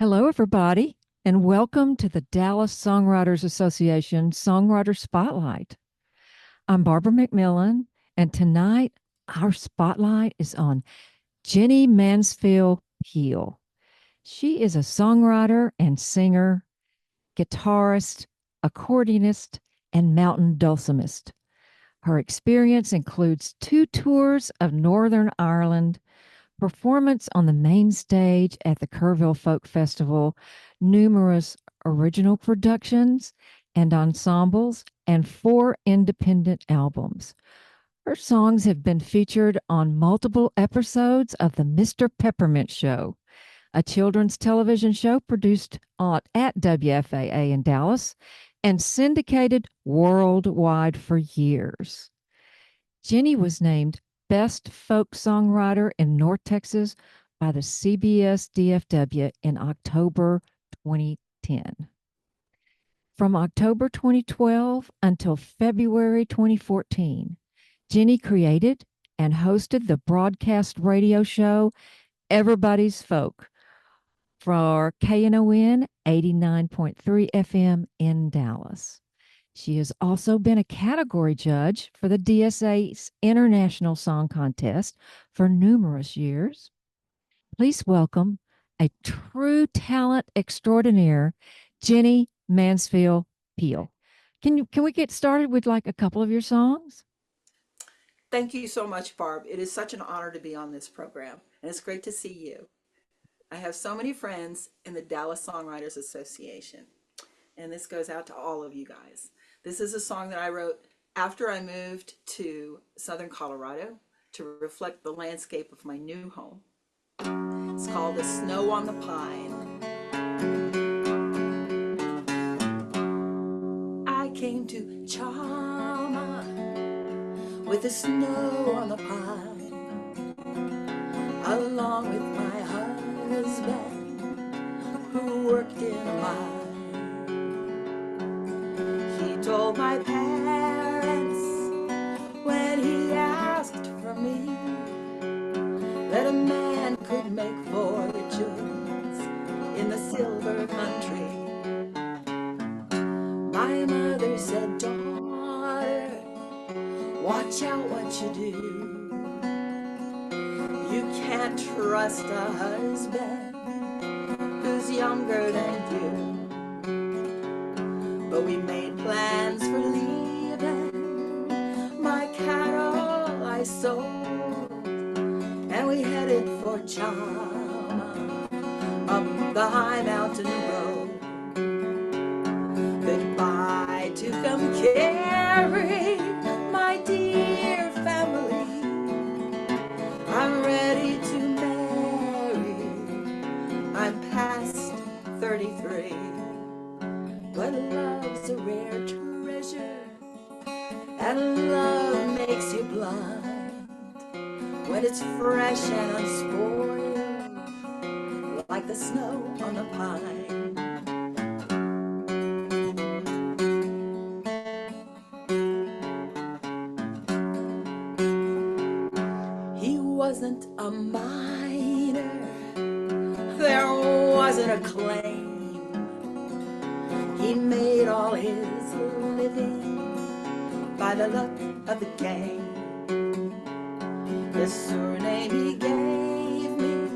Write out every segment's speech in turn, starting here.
Hello, everybody, and welcome to the Dallas Songwriters Association Songwriter Spotlight. I'm Barbara McMillen, and tonight our spotlight is on Jennie Mansfield Peal. She is a songwriter and singer, guitarist, accordionist, and mountain dulcimist. Her experience includes 2 tours of Northern Ireland, performance on the main stage at the Kerrville Folk Festival, numerous original productions and ensembles, and 4 independent albums. Her songs have been featured on multiple episodes of The Mr. Peppermint Show, a children's television show produced at WFAA in Dallas and syndicated worldwide for years. Jennie was named Best Folk Songwriter in North Texas by the CBS DFW in October 2010. From October 2012 until February 2014, Jennie created and hosted the broadcast radio show Everybody's Folk for KNON 89.3 FM in Dallas. She has also been a category judge for the DSA's International Song Contest for numerous years. Please welcome a true talent extraordinaire, Jennie Mansfield Peal. Can we get started with like a couple of your songs? Thank you so much, Barb. It is such an honor to be on this program, and it's great to see you. I have so many friends in the Dallas Songwriters Association, and this goes out to all of you guys. This is a song that I wrote after I moved to Southern Colorado to reflect the landscape of my new home. It's called The Snow on the Pine. I came to Chalma with the snow on the pine, along with my husband who worked in a mine. He told my parents when he asked for me that a man could make fortunes in the silver country. My mother said, "Daughter, watch out what you do. You can't trust a husband who's younger than you." But we made plans for leaving. My cattle I sold, and we headed for Chalma, up the high mountain road. Goodbye to Tucumcari, my dear family. I'm ready to marry. I'm past 33. But love's a rare treasure, and love makes you blind when it's fresh and unspoiled, like the snow on the pine. He wasn't a miner, there wasn't a claim. He made all his living by the luck of the game. The surname he gave me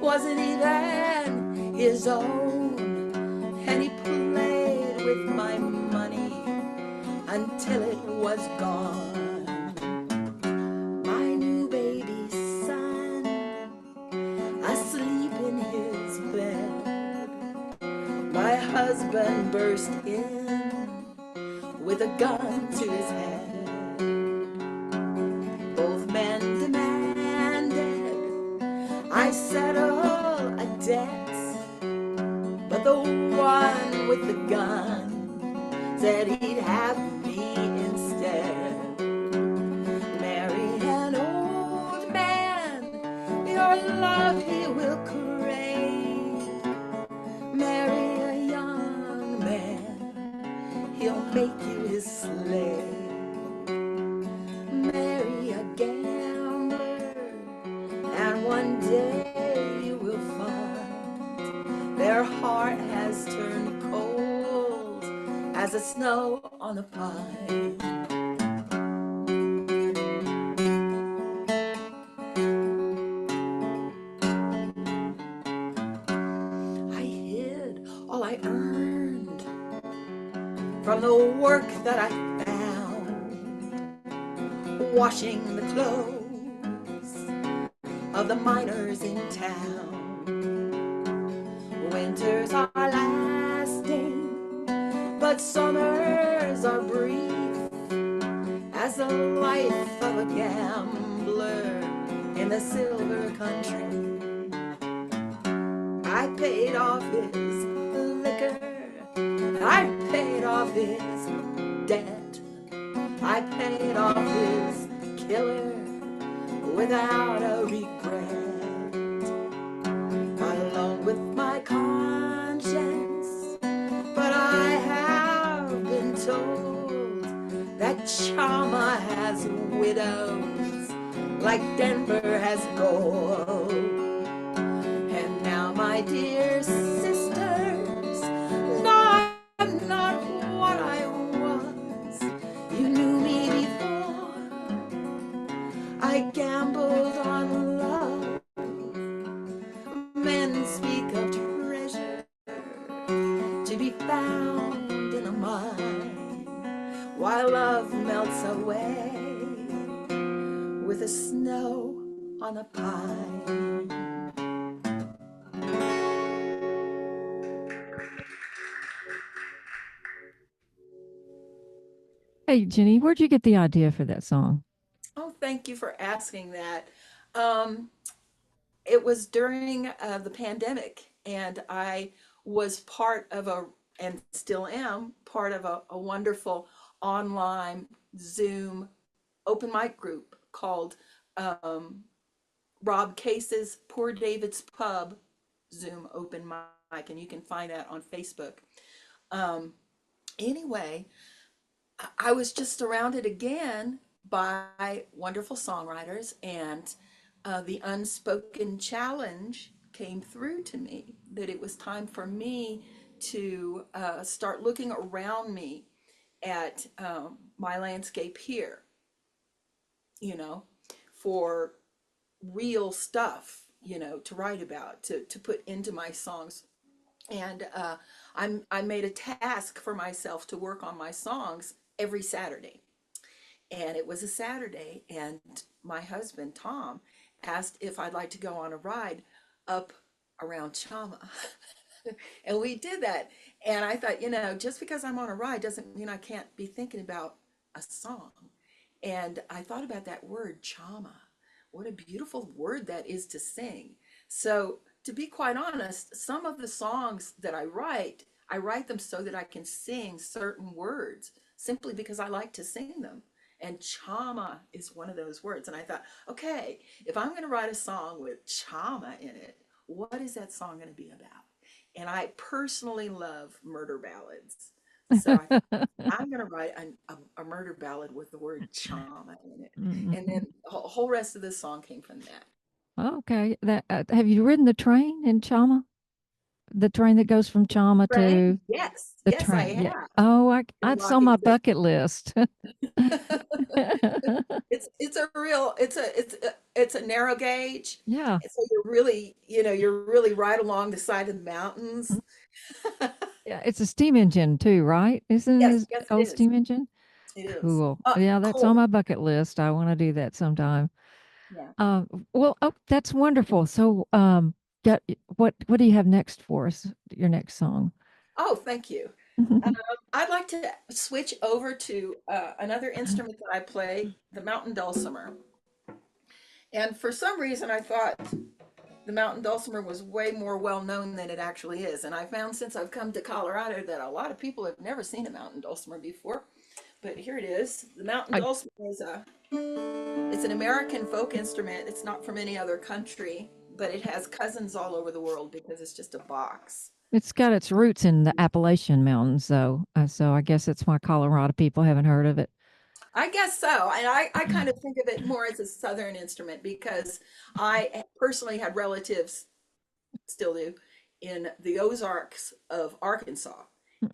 wasn't even his own, and he played with my money until it was gone. My new baby son, asleep in his bed, my husband burst in with a gun to his head. Both men demanded I settle a debt, but the one with the gun said he'd have me instead. Marry an old man, your love he will crave. Marry he'll make you his slave. Marry a gambler, and one day you will find the snow on the pine. I hid all I earned from the work that I found, washing the clothes of the miners in town. Winters are lasting, but summers are brief, as the life of a gambler in the silver country. I paid off his liquor, I paid off his debt, I paid off his killer without a regret. Alone with my conscience, but I have been told that Chama has widows like Denver has gold. And now, my dear sisters, no, I'm not what I was. You knew me before I gambled on love. Men speak of treasure to be found in a mine, while love melts away with the snow on the pine. Hey, Jenny, where'd you get the idea for that song? Oh, thank you for asking that. Um, it was during the pandemic, and I was part of and still am part of a wonderful online Zoom open mic group called um, Rob Case's Poor David's Pub Zoom open mic, and you can find that on Facebook. Um, anyway, I was just surrounded again by wonderful songwriters, and the unspoken challenge came through to me that it was time for me to start looking around me at my landscape here, you know, for real stuff, to write about, to put into my songs. And I made a task for myself to work on my songs every Saturday. And it was a Saturday, and my husband, Tom, asked if I'd like to go on a ride up around Chama. And we did that. And I thought, just because I'm on a ride doesn't mean I can't be thinking about a song. And I thought about that word, Chama. What a beautiful word that is to sing. So, to be quite honest, some of the songs that I write them so that I can sing certain words simply because I like to sing them. And chama is one of those words. And I thought, okay, if I'm going to write a song with chama in it, what is that song going to be about? And I personally love murder ballads. So I thought, I'm going to write a murder ballad with the word chama in it. And then Mhm. the whole rest of the song came from that. Okay. That have you ridden the train in Chama? The train that goes from Chama to Rain? Yes, the yes, I train. Yeah. have. Oh, The it's on walking my stick. bucket list. It's a narrow gauge. Yeah. And so you're really right along the side of the mountains. Yeah. It's a steam engine too, right? Isn't Yes, it yes, it old is. steam engine? It is. Cool. Yeah, that's on Cool. my bucket list. I want to do that sometime. Yeah. Well, oh, that's wonderful. So, what do you have next for us? Your next song? Oh, thank you. Um, I'd like to switch over to another instrument that I play, the mountain dulcimer. And for some reason, I thought the mountain dulcimer was way more well known than it actually is. And I found since I've come to Colorado that a lot of people have never seen a mountain dulcimer before. But here it is. The mountain I, dulcimer it's an American folk instrument. It's not from any other country, but it has cousins all over the world because it's just a box. it's got its roots in the Appalachian Mountains, though. So I guess it's why Colorado people haven't heard of it. I guess so. And I kind of think of it more as a southern instrument because I personally had relatives, still do, in the Ozarks of Arkansas.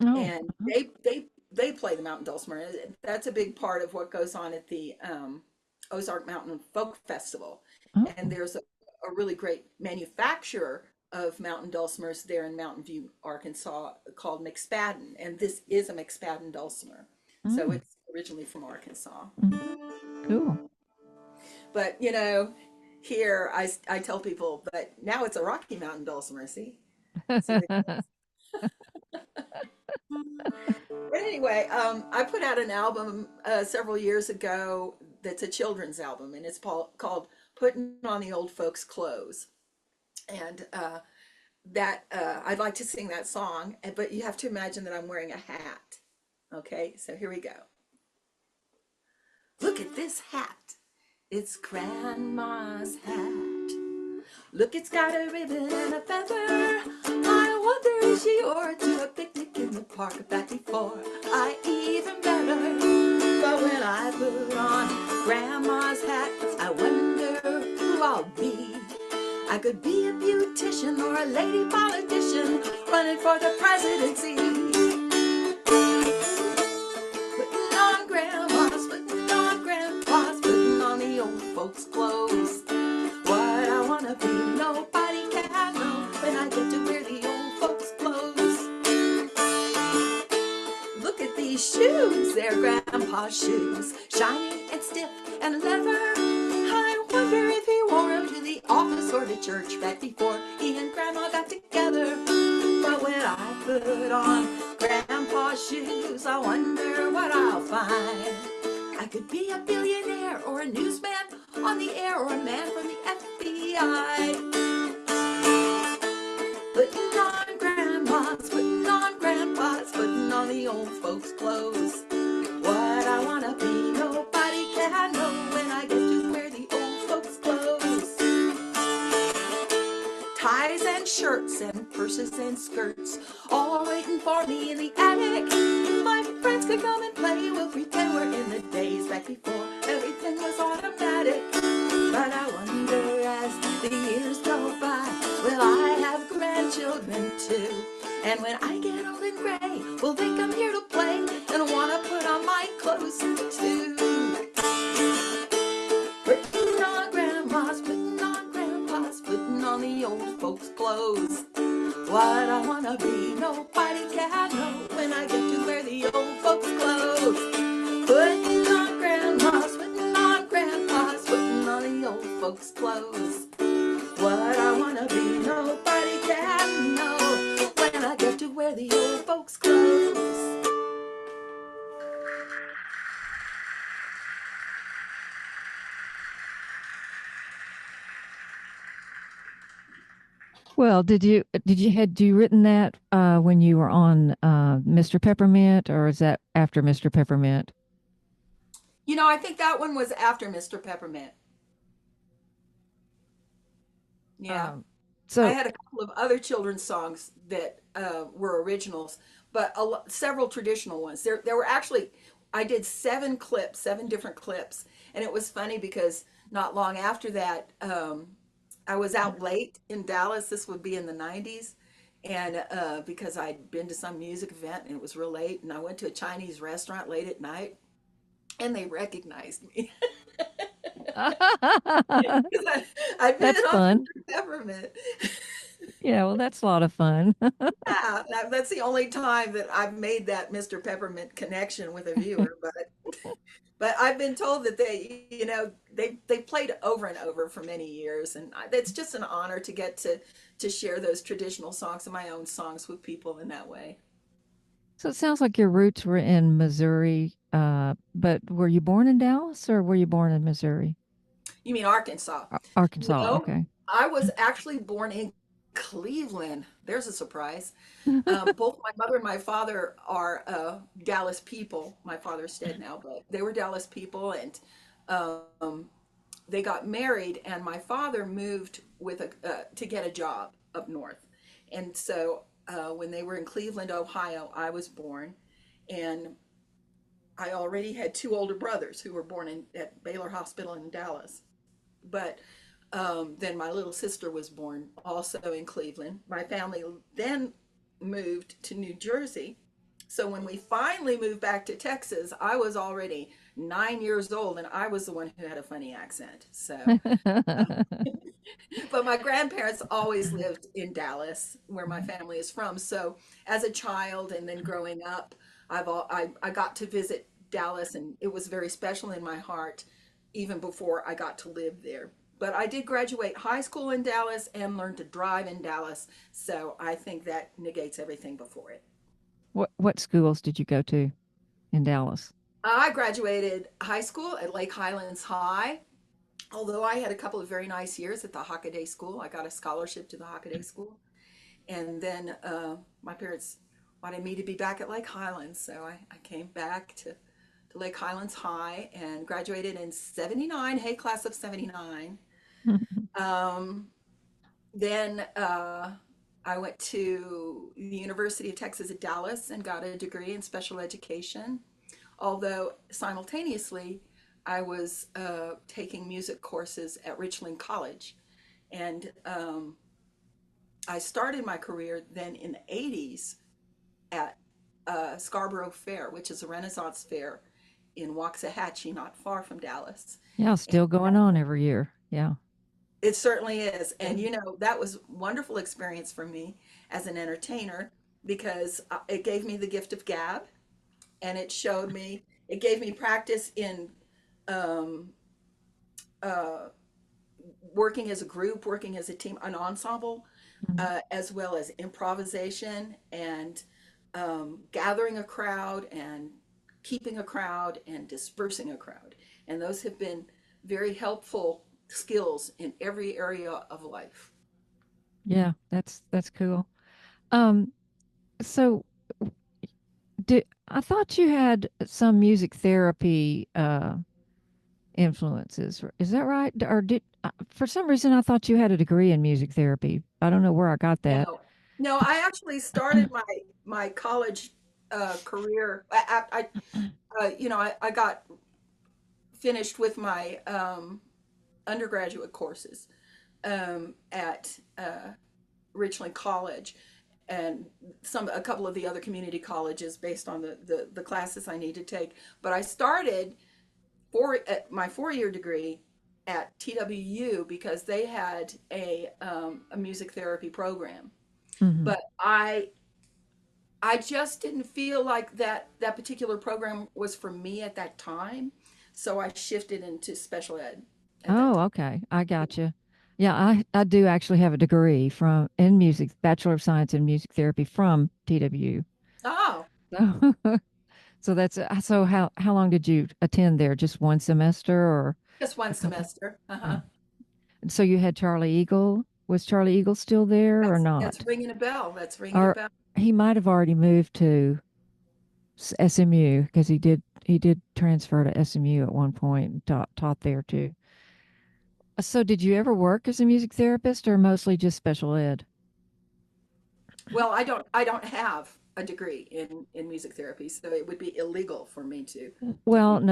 Oh, And they they play the mountain dulcimer. That's a big part of what goes on at the Ozark Mountain Folk Festival. Oh. And there's a really great manufacturer of mountain dulcimers there in Mountain View, Arkansas, called McSpadden. And this is a McSpadden dulcimer. So Mm. it's originally from Arkansas. Cool. But, here I tell people, but now it's a Rocky Mountain dulcimer. See the But anyway, I put out an album several years ago that's a children's album, and it's called "Putting on the Old Folks' Clothes." And that I'd like to sing that song, but you have to imagine that I'm wearing a hat. Okay, so here we go. Look at this hat. It's Grandma's hat. Look, it's got a ribbon and a feather. I wonder if she ought to a picnic in the park back before I even met her. But when I put on Grandma's hat, I wonder who I'll be. I could be a beautician or a lady politician running for the presidency. Putting on Grandma's, putting on Grandpa's, putting on the old folks' clothes. What I wanna be, nobody can know when I get to wear the old folks' clothes. Look at these shoes, they're Grandpa's shoes, shiny and stiff and leather. I wonder if he wore them to the office or to church back before he and Grandma got together. But when I put on Grandpa's shoes, I wonder what I'll find. I could be a billionaire or a newsman on the air or a man from the FBI. Putting on Grandma's, putting on Grandpa's, putting on the old folks' clothes. What I wanna be, nobody can know when I get to wear the old folks' clothes. Ties and shirts and purses and skirts, all waiting for me in the attic. My friends could come and play, we'll pretend we're in the days back before everything was automatic. But I wonder as the years go by, will I have grandchildren too? And when I get old and gray, will they come here to play and wanna put on my clothes too? Putting on Grandma's, putting on Grandpa's, putting on the old folks' clothes. What I wanna be, nobody can know when I get to wear the old folks' clothes. Putting on Grandma's, putting on Grandpa's, putting on the old folks' clothes. What I wanna be, nobody can know when I get to wear the old folks' clothes. Well, had you written that when you were on Mr. Peppermint, or is that after Mr. Peppermint? I think that one was after Mr. Peppermint. Yeah. Um, I so had a couple of other children's songs that were originals, but several traditional ones. There were actually, I did 7 different clips, and it was funny because not long after that, I was out late in Dallas. This would be in the 90s, and because I'd been to some music event and it was real late, and I went to a Chinese restaurant late at night, and they recognized me. Because I'd been that's on fun. Mr. Peppermint. Yeah, well, that's a lot of fun. Yeah, that's the only time that I've made that Mr. Peppermint connection with a viewer. But I've been told that they played over and over for many years, and it's just an honor to get to share those traditional songs and my own songs with people in that way. So it sounds like your roots were in Missouri, but were you born in Dallas or were you born in Missouri? You mean Arkansas? Arkansas, No, okay. I was actually born in Cleveland. There's a surprise. Both my mother and my father are Dallas people. My father's dead now, but they were Dallas people, and um, they got married. And my father moved to get a job up north, and so when they were in Cleveland, Ohio, I was born, and I already had 2 older brothers who were born at Baylor Hospital in Dallas. But then my little sister was born also in Cleveland. My family then moved to New Jersey, So when we finally moved back to Texas, I was already 9 years old and I was the one who had a funny accent. So, but my grandparents always lived in Dallas, where my family is from. So as a child and then growing up, I got to visit Dallas, and it was very special in my heart even before I got to live there. But I did graduate high school in Dallas and learn to drive in Dallas. So I think that negates everything before it. What schools did you go to in Dallas? I graduated high school at Lake Highlands High. Although I had a couple of very nice years at the Hockaday School, I got a scholarship to the Hockaday School. And then my parents wanted me to be back at Lake Highlands. So I came back to Lake Highlands High and graduated in 79, Hay class of 79. Um, then I went to the University of Texas at Dallas and got a degree in special education. Although simultaneously, I was taking music courses at Richland College. And I started my career then in the 80s at Scarborough Fair, which is a Renaissance fair in Waxahachie, not far from Dallas. Yeah, And still going on every year. Yeah. it certainly is. And that was wonderful experience for me as an entertainer because it gave me the gift of gab, and it gave me practice in um, uh, working as a group, working as a team, an ensemble, Mhm. as well as improvisation and gathering a crowd and keeping a crowd and dispersing a crowd. And those have been very helpful skills in every area of life. Yeah, that's cool. Um, so did I thought you had some music therapy influences. Is that right? Or did for some reason I thought you had a degree in music therapy. I don't know where I got that. No, no, I actually started my college career. I got finished with my undergraduate courses at Richland College and a couple of the other community colleges based on the classes I need to take. But I started my 4 year degree at TWU because they had a music therapy program. Hmm. But I just didn't feel like that particular program was for me at that time. So I shifted into special ed at that Oh, time. okay. I got you. Yeah, I do actually have a degree from in music, Bachelor of Science in Music Therapy from TWU. Oh, So, so that's so how long did you attend there? Just one semester or just one a couple? semester. Uh-huh. Oh. And so you had Charlie Eagle. Was Charlie Eagle still there or That's not? ringing a bell. That's ringing a Or bell. he might have already moved to SMU because he did transfer to SMU at one point and taught there too. So did you ever work as a music therapist or mostly just special ed? Well, I don't have a degree in music therapy, so it would be illegal for me to Well, be.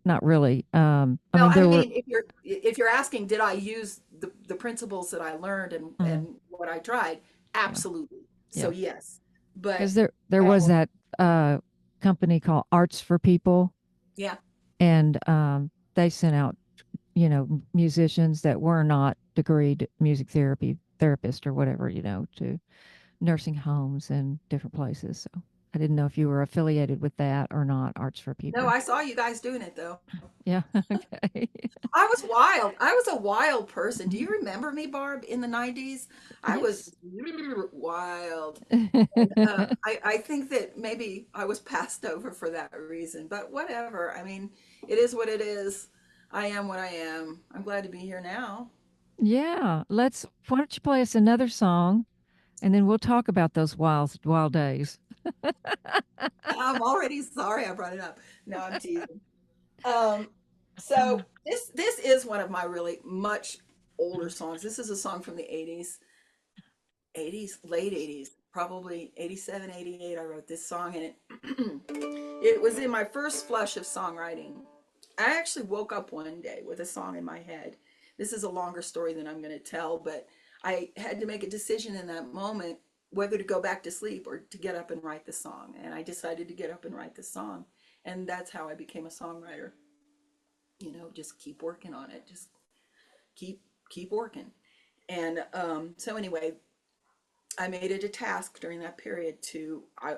not really. I Well, mean, I there were. mean, if you're asking, did I use the principles that I learned Mhm. and what I tried? Yeah, Absolutely. So yeah. yes, but Because there was uh, that company called Arts for People, yeah. and they sent out musicians that were not degreed music therapy therapists or whatever to nursing homes and different places. So I didn't know if you were affiliated with that or not. Arts for No, People. I saw you guys doing it though. Yeah. Okay. I was wild. I was a wild person. Do you remember me, Barb, in the 90s? I was Yes. wild. I think that maybe I was passed over for that reason, but whatever. I mean, it is what it is. I am what I am. I'm glad to be here now. Yeah. Why don't you play us another song and then we'll talk about those wild days. I'm already sorry I brought it up. No, I'm teasing. Um, so this is one of my really much older songs. This is a song from the 80s, late 80s, probably 87, 88. I wrote this song and it was in my first flush of songwriting. I actually woke up one day with a song in my head. This is a longer story than I'm going to tell, but I had to make a decision in that moment whether to go back to sleep or to get up and write the song. And I decided to get up and write the song. And that's how I became a songwriter. You know, just keep working on it. Just keep working. And so anyway, I made it a task during that period to I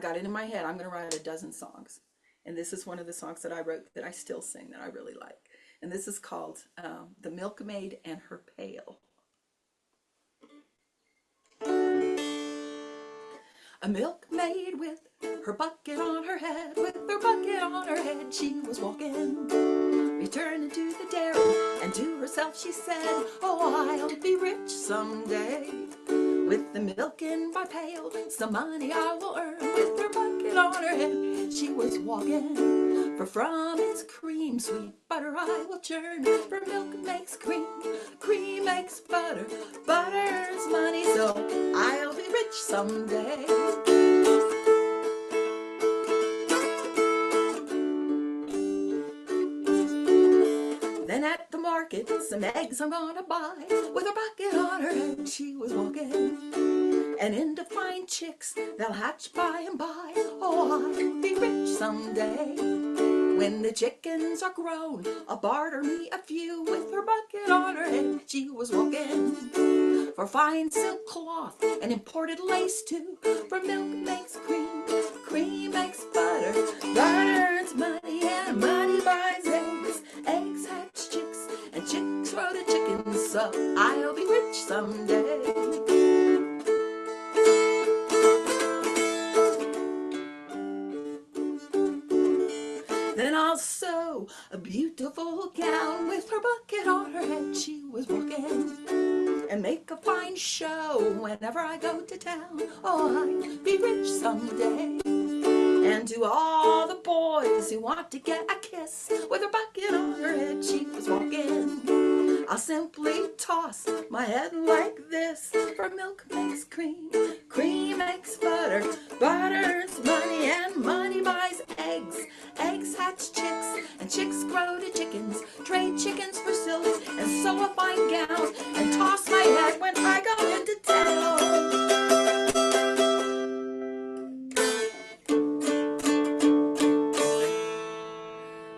got it in my head. I'm going to write a dozen songs, and this is one of the songs that I wrote that I still sing that I really like. And this is called "The Milkmaid and Her Pail." A milkmaid with her bucket on her head, with her bucket on her head, she was walking, returning to the dairy, and to herself she said, "Oh, I'll be rich someday. With the milk in my pail, some money I will earn." With her bucket on her head, she was walking, for from its cream sweet butter I will churn. For milk makes cream, cream makes butter, butter's money, so I'll be rich someday. Then at the market, some eggs I'm gonna buy. With her bucket on her head, she was walking, and in to find chicks they'll hatch by and by. Oh, I'll be rich someday. When the chickens are grown, I'll barter me a few. With her bucket on her head, she was walking, for fine silk cloth and imported lace too. For milk makes cream, cream makes butter, butter's money, and money buys eggs. Eggs hatch chicks, and chicks grow to chickens, so I'll be rich someday. Then I'll sew a beautiful gown. With her bucket on her head, she was walking, and make a fine show whenever I go to town. Oh, I'll be rich someday. And to all the boys who want to get a kiss, with her bucket on her head, she was walking, I'll simply toss my head like this. For milk makes cream, cream makes butter, butter's money, and money buys eggs. Eggs hatch chicks, and chicks grow to chickens. Trade chickens for silk, and sew a fine gown, and toss my head when I go into town.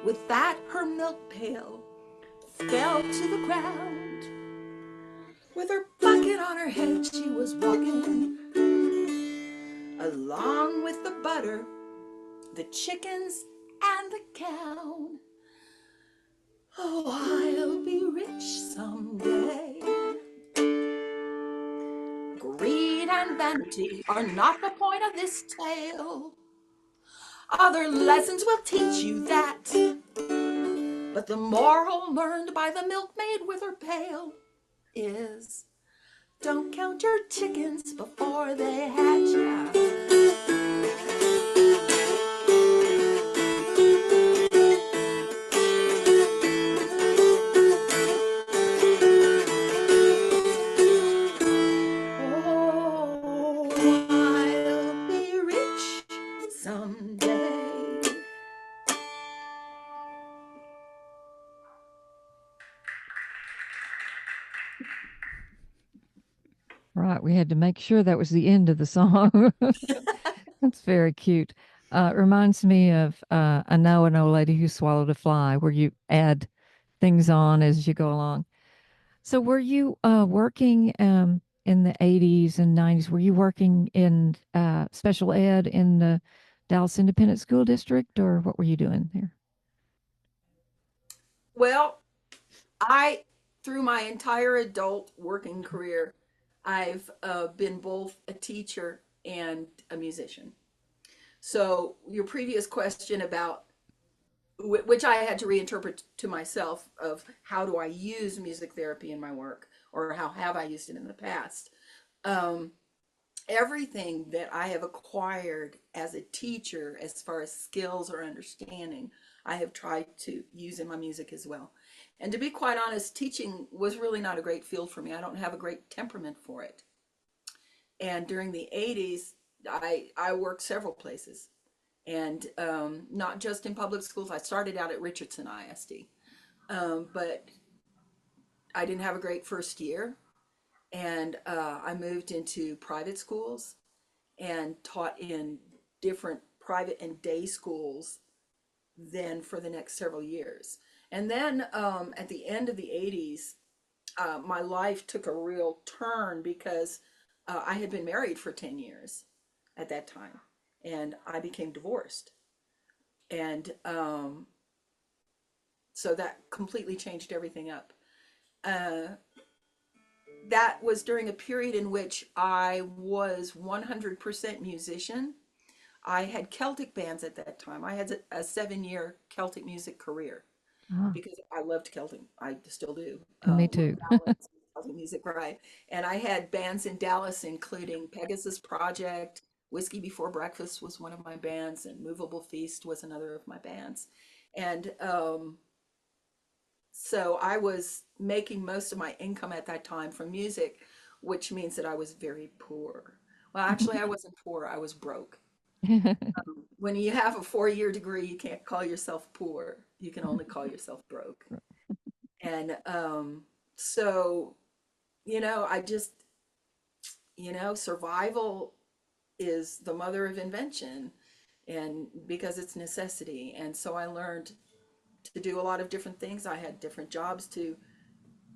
With that, her milk pail fell to the ground. With her bucket on her head, she was walking, along with the butter, the chickens, and the cow. Oh, I'll be rich someday. Greed and vanity are not the point of this tale. Other lessons will teach you that, but the moral learned by the milkmaid with her pail is, don't count your chickens before they hatch. Oh, I'll be rich someday. Right. We had to make sure that was the end of the song. That's very cute. It reminds me of I know an old lady who swallowed a fly, where you add things on as you go along. So were you working in the 80s and 90s? Were you working in special ed in the Dallas Independent School District, or what were you doing there? Well, through my entire adult working career, I've been both a teacher and a musician. So your previous question about, which I had to reinterpret to myself, of how do I use music therapy in my work, or how have I used it in the past? Um, Everything that I have acquired as a teacher, as far as skills or understanding, I have tried to use in my music as well. And to be quite honest, teaching was really not a great field for me. I don't have a great temperament for it. And during the 80s, I worked several places, and not just in public schools. I started out at Richardson ISD, but I didn't have a great first year. And I moved into private schools and taught in different private and day schools then for the next several years. And then at the end of the 80s, my life took a real turn because I had been married for 10 years at that time and I became divorced. And so that completely changed everything up. Uh, that was during a period in which I was 100% musician. I had Celtic bands at that time. I had a 7 year Celtic music career Oh, because I loved Celtic. I still do. me Love too. ballads, Celtic music, right? And I had bands in Dallas, including Pegasus Project, Whiskey Before Breakfast was one of my bands, and Movable Feast was another of my bands. And so I was making most of my income at that time from music, which means that I was very poor. Well, actually, I wasn't poor, I was broke. When you have a 4 year degree, you can't call yourself poor. You can only call yourself broke. And so, I just, survival is the mother of invention and because it's necessity. And so I learned to do a lot of different things. I had different jobs to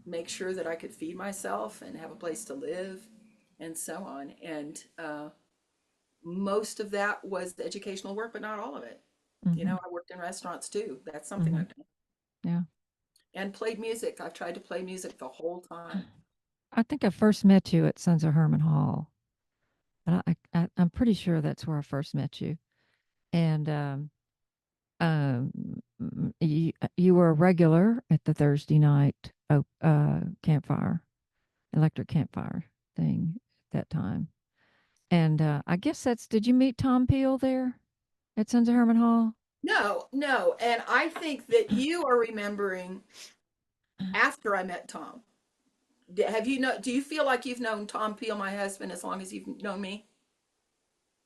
make sure that I could feed myself and have a place to live and so on. And most of that was the educational work, but not all of it. Hmm. I worked in restaurants too. That's something Hmm. I've done. Yeah. And played music. I've tried to play music the whole time. I think I first met you at Sons of Herman Hall. And I'm pretty sure that's where I first met you. And um, you were a regular at the Thursday night campfire, electric campfire thing at that time. And I guess did you meet Tom Peale there at Sons of Herman Hall? No, no. And I think that you are remembering after I met Tom. Have you know? Do you feel like you've known Tom Peel, my husband, as long as you've known me?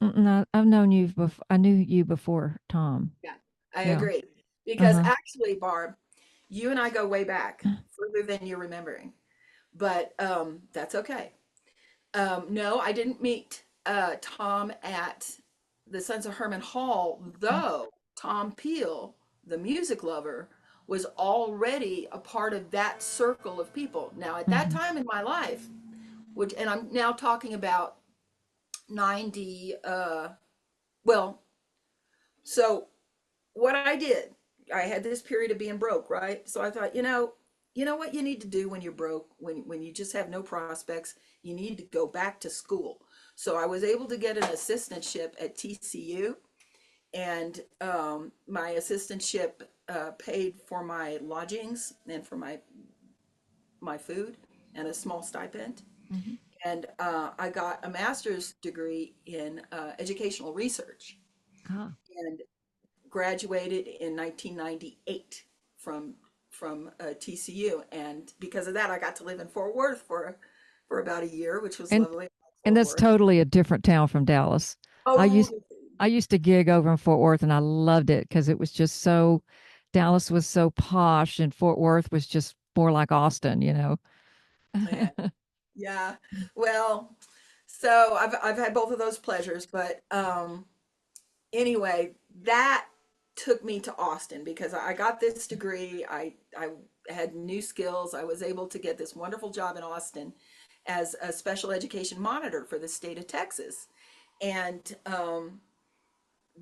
No, I've known you before. I knew you before Tom. Yeah, I Yeah. agree. Because Uh-huh. actually, Barb, you and I go way back, further than you're remembering. But that's okay. No, I didn't meet Tom at the Sons of Herman Hall, though Tom Peel, the music lover, was already a part of that circle of people. Now, at that Hmm. time in my life, which, and I'm now talking about 90, well, so what I did, I had this period of being broke, right? So I thought, you know what you need to do when you're broke, when you just have no prospects, you need to go back to school. So I was able to get an assistantship at TCU, and my assistantship paid for my lodgings and for my food and a small stipend. Hmm. And I got a master's degree in educational research Ah, and graduated in 1998 from TCU. And because of that, I got to live in Fort Worth for about a year, which was and lovely. and Fort that's Worth. totally a different town from Dallas. I Oh, used I used to gig over in Fort Worth, and I loved it because it was just so. Dallas was so posh, and Fort Worth was just more like Austin, you know. yeah, yeah. Well, so I've had both of those pleasures, but anyway, that took me to Austin because I got this degree. I had new skills. I was able to get this wonderful job in Austin as a special education monitor for the state of Texas. And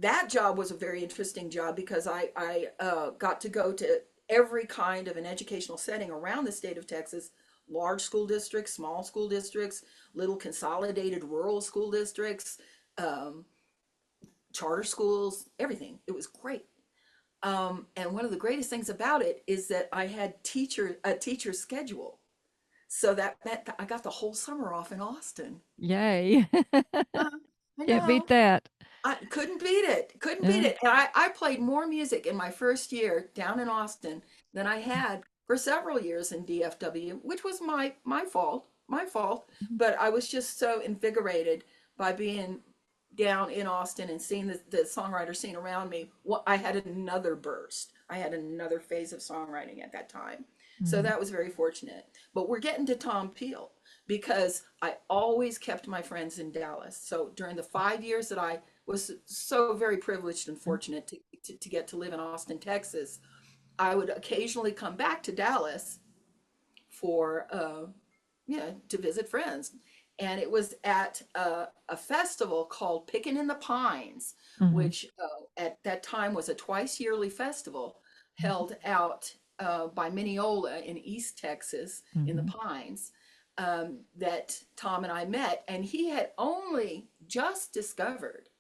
that job was a very interesting job because I got to go to every kind of an educational setting around the state of Texas, large school districts, small school districts, little consolidated rural school districts, um, charter schools, everything. It was great. And one of the greatest things about it is that I had a teacher schedule. So that meant that I got the whole summer off in Austin. Yay. Uh, I Can't beat know. that. I couldn't beat it. Couldn't beat Yeah. it. And I played more music in my first year down in Austin than I had for several years in DFW, which was my fault. My fault. But I was just so invigorated by being down in Austin and seeing the songwriter scene around me. I had another burst. I had another phase of songwriting at that time. So Mhm. that was very fortunate. But we're getting to Tom Peale because I always kept my friends in Dallas. So during the 5 years that I was so very privileged and fortunate to get to live in Austin, Texas, I would occasionally come back to Dallas for to visit friends. And it was at a festival called Pickin' in the Pines, Mhm. which at that time was a twice yearly festival held out by Mineola in East Texas in the Mhm. Pines, that Tom and I met. And he had only just discovered,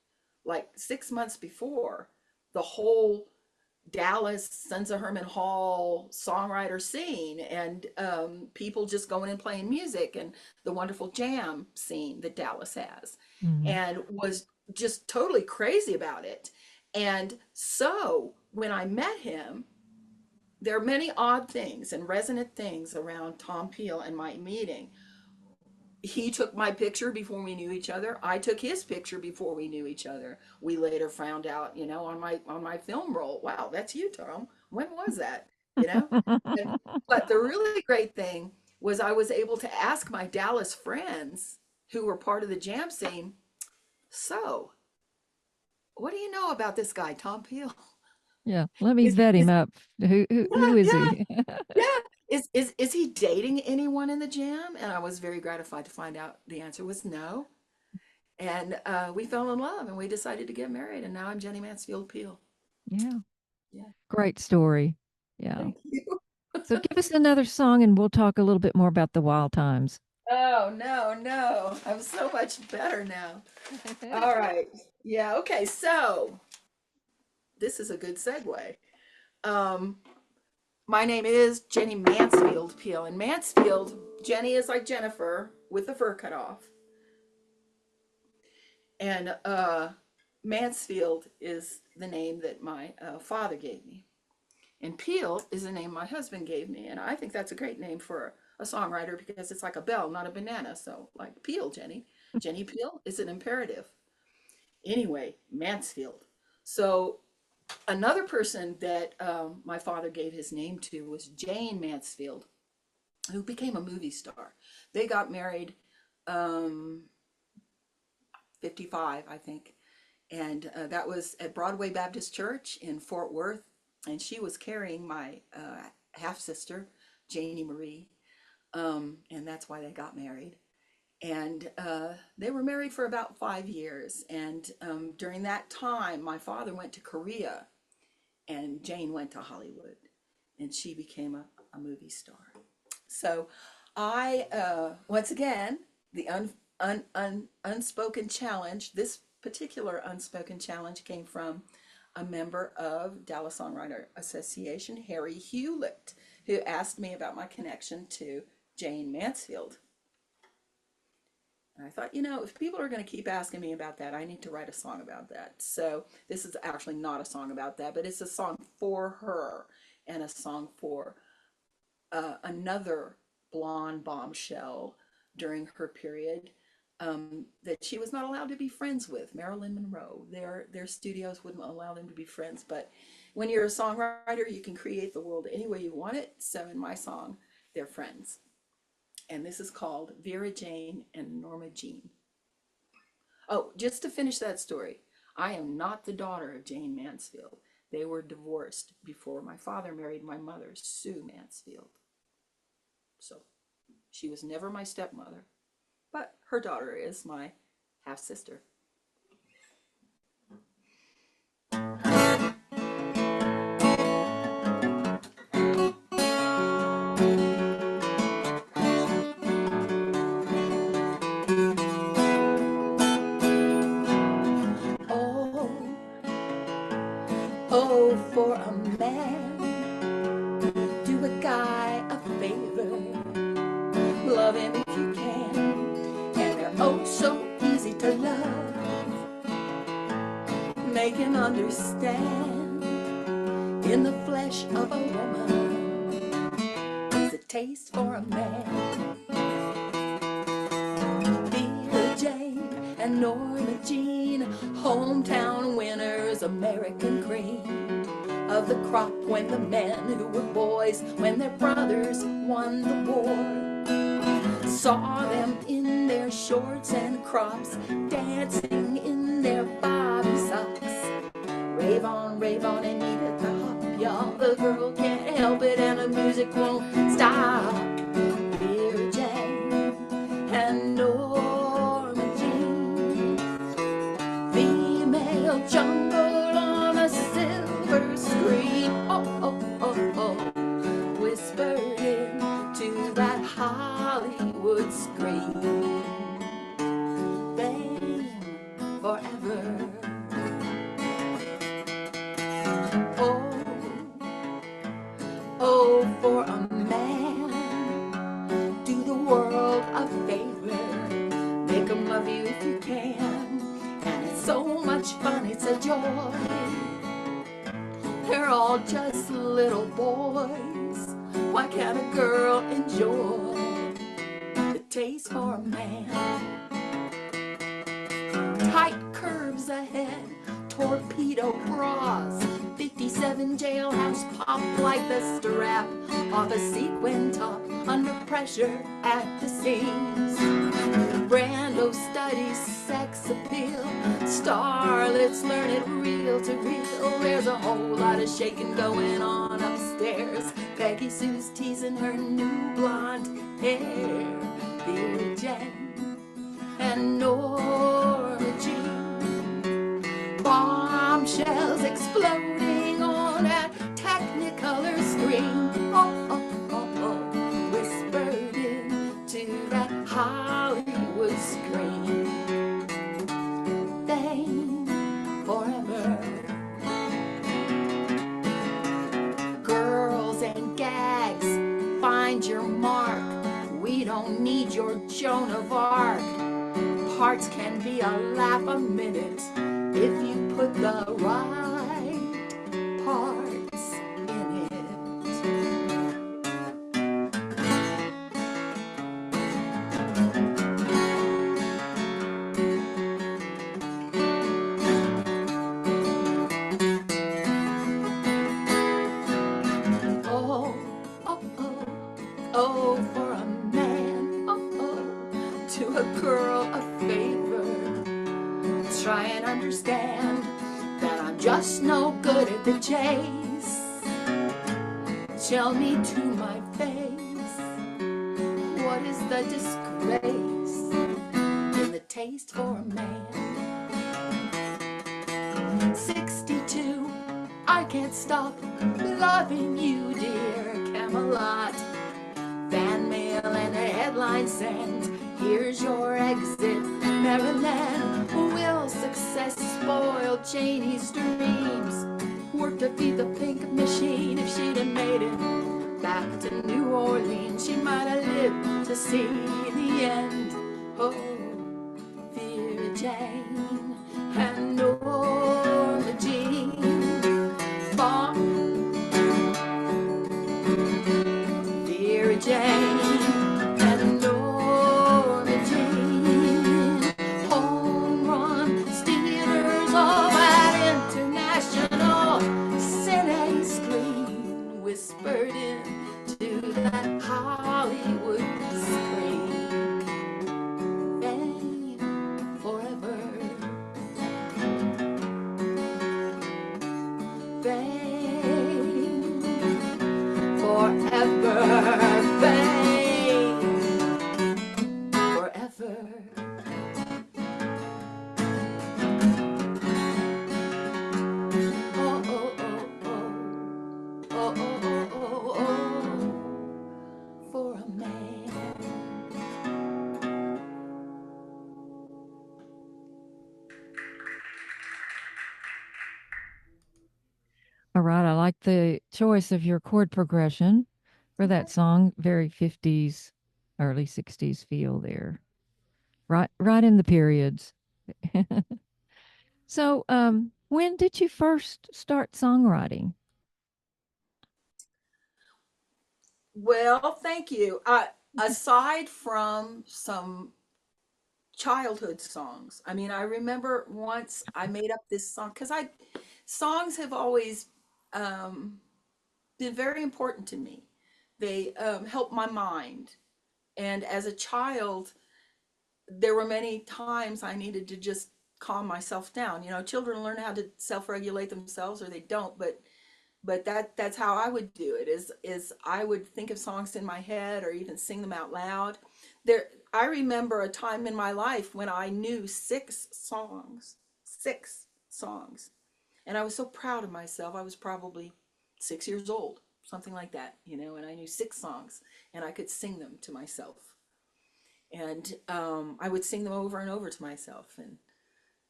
like 6 months before, the whole Dallas Sons of Herman Hall songwriter scene, and people just going and playing music, and the wonderful jam scene that Dallas has, Mhm. and was just totally crazy about it. And so when I met him, there are many odd things and resonant things around Tom Peale and my meeting. He took my picture before we knew each other. I took his picture before we knew each other. We later found out, on my film roll, wow, that's you, Tom. When was that? You know? And, but the really great thing was I was able to ask my Dallas friends who were part of the jam scene, so what do you know about this guy, Tom Peale? Yeah, let me Is, vet him is up. Who who, yeah, who is yeah, he? yeah. Is he dating anyone in the jam? And I was very gratified to find out the answer was no. And we fell in love and we decided to get married. And now I'm Jennie Mansfield Peel. Yeah, Yeah. great story. Yeah. Thank you. So give us another song and we'll talk a little bit more about the wild times. Oh, no, no. I'm so much better now. All right. Yeah. Okay. So this is a good segue. Um, my name is Jennie Mansfield Peel. And Mansfield, Jennie is like Jennifer with the fur cut off. And Mansfield is the name that my father gave me. And Peel is the name my husband gave me. And I think that's a great name for a songwriter because it's like a bell, not a banana. So, like Peel, Jennie. Jennie Peel is an imperative. Anyway, Mansfield. So, another person that my father gave his name to was Jayne Mansfield, who became a movie star. They got married um, 55, I think. And that was at Broadway Baptist Church in Fort Worth. And she was carrying my half sister, Janie Marie. And that's why they got married. And they were married for about 5 years. And during that time, my father went to Korea and Jayne went to Hollywood. And she became a movie star. So once again, the unspoken challenge, this particular unspoken challenge came from a member of Dallas Songwriter Association, Harry Hewlett, who asked me about my connection to Jayne Mansfield. And I thought, if people are going to keep asking me about that, I need to write a song about that. So this is actually not a song about that, but it's a song for her and a song for another blonde bombshell during her period that she was not allowed to be friends with, Marilyn Monroe. Their studios wouldn't allow them to be friends. But when you're a songwriter, you can create the world any way you want it. So in my song, they're friends. And this is called Vera Jayne and Norma Jean. Oh, just to finish that story, I am not the daughter of Jayne Mansfield. They were divorced before my father married my mother, Sue Mansfield. So she was never my stepmother, but her daughter is my half sister. Oh, oh, for a man, do a guy a favor, love him if you can, and they're oh so easy to love. Make him understand in the flesh of a woman is a taste for a man. Vera Jayne and Norma Jean, hometown winners, American cream, of the crop when the men who were boys, when their brothers won the war, saw them in their shorts and crops, dancing in their bobby socks. Rave on, and needed the hop, y'all. The girl can't help it, and the music won't stop. Vera Jayne and Norma Jean, female jungle on a silver screen. Oh, oh, oh, oh, whispered into that Hollywood scream. Fame forever. Oh, for a man, do the world a favor, make 'em love you if you can, and it's so much fun, it's a joy. They're all just little boys, why can't a girl enjoy the taste for a man? Tight curves ahead, torpedo bras, 57 jailhouse pop like the strap off a sequin top under pressure at the seams. Brando studies sex appeal, starlets learn it reel to reel. There's a whole lot of shaking going on upstairs. Peggy Sue's teasing her new blonde hair. Vera Jayne and Norma Jean, bombshells exploding on that Technicolor screen. Oh, oh, oh, oh, whispered into that Hollywood screen. Fame forever. Girls and gags, find your mark. We don't need your Joan of Arc. Parts can be a laugh a minute if you put the right parts in it. Oh, oh, oh, oh, for a man, oh, oh, to a girl a favor. Try and understand that I'm just no good at the chase. Tell me to my face, what is the disgrace in the taste for a man? 62, I can't stop loving you, dear Camelot. Fan mail and a headline sent, here's your exit, Maryland. Will success spoil Janie's dreams? Work to feed the pink machine. If she'd have made it back to New Orleans, she might have lived to see the end. Oh, Vera Jayne and Norma Jean, Vera Jayne and Norma Jean, home run stealers of that international cine screen, whispered into that Hollywood screen. Fame forever. Fame forever. Fame forever. Oh, oh, oh, oh. Oh, oh, oh, oh, oh. For a man. All right. I like the choice of your chord progression for that song. Very 50s, early 60s feel there. Right in the periods. So, when did you first start songwriting? Well, thank you. Aside from some childhood songs, I remember once I made up this song because songs have always um, been very important to me. They help my mind. And as a child, there were many times I needed to just calm myself down. You know, children learn how to self-regulate themselves or they don't, but that's how I would do it is I would think of songs in my head or even sing them out loud. There I remember a time in my life when I knew six songs. And I was so proud of myself. I was probably 6 years old, something like that, you know, and I knew six songs and I could sing them to myself. And I would sing them over and over to myself. And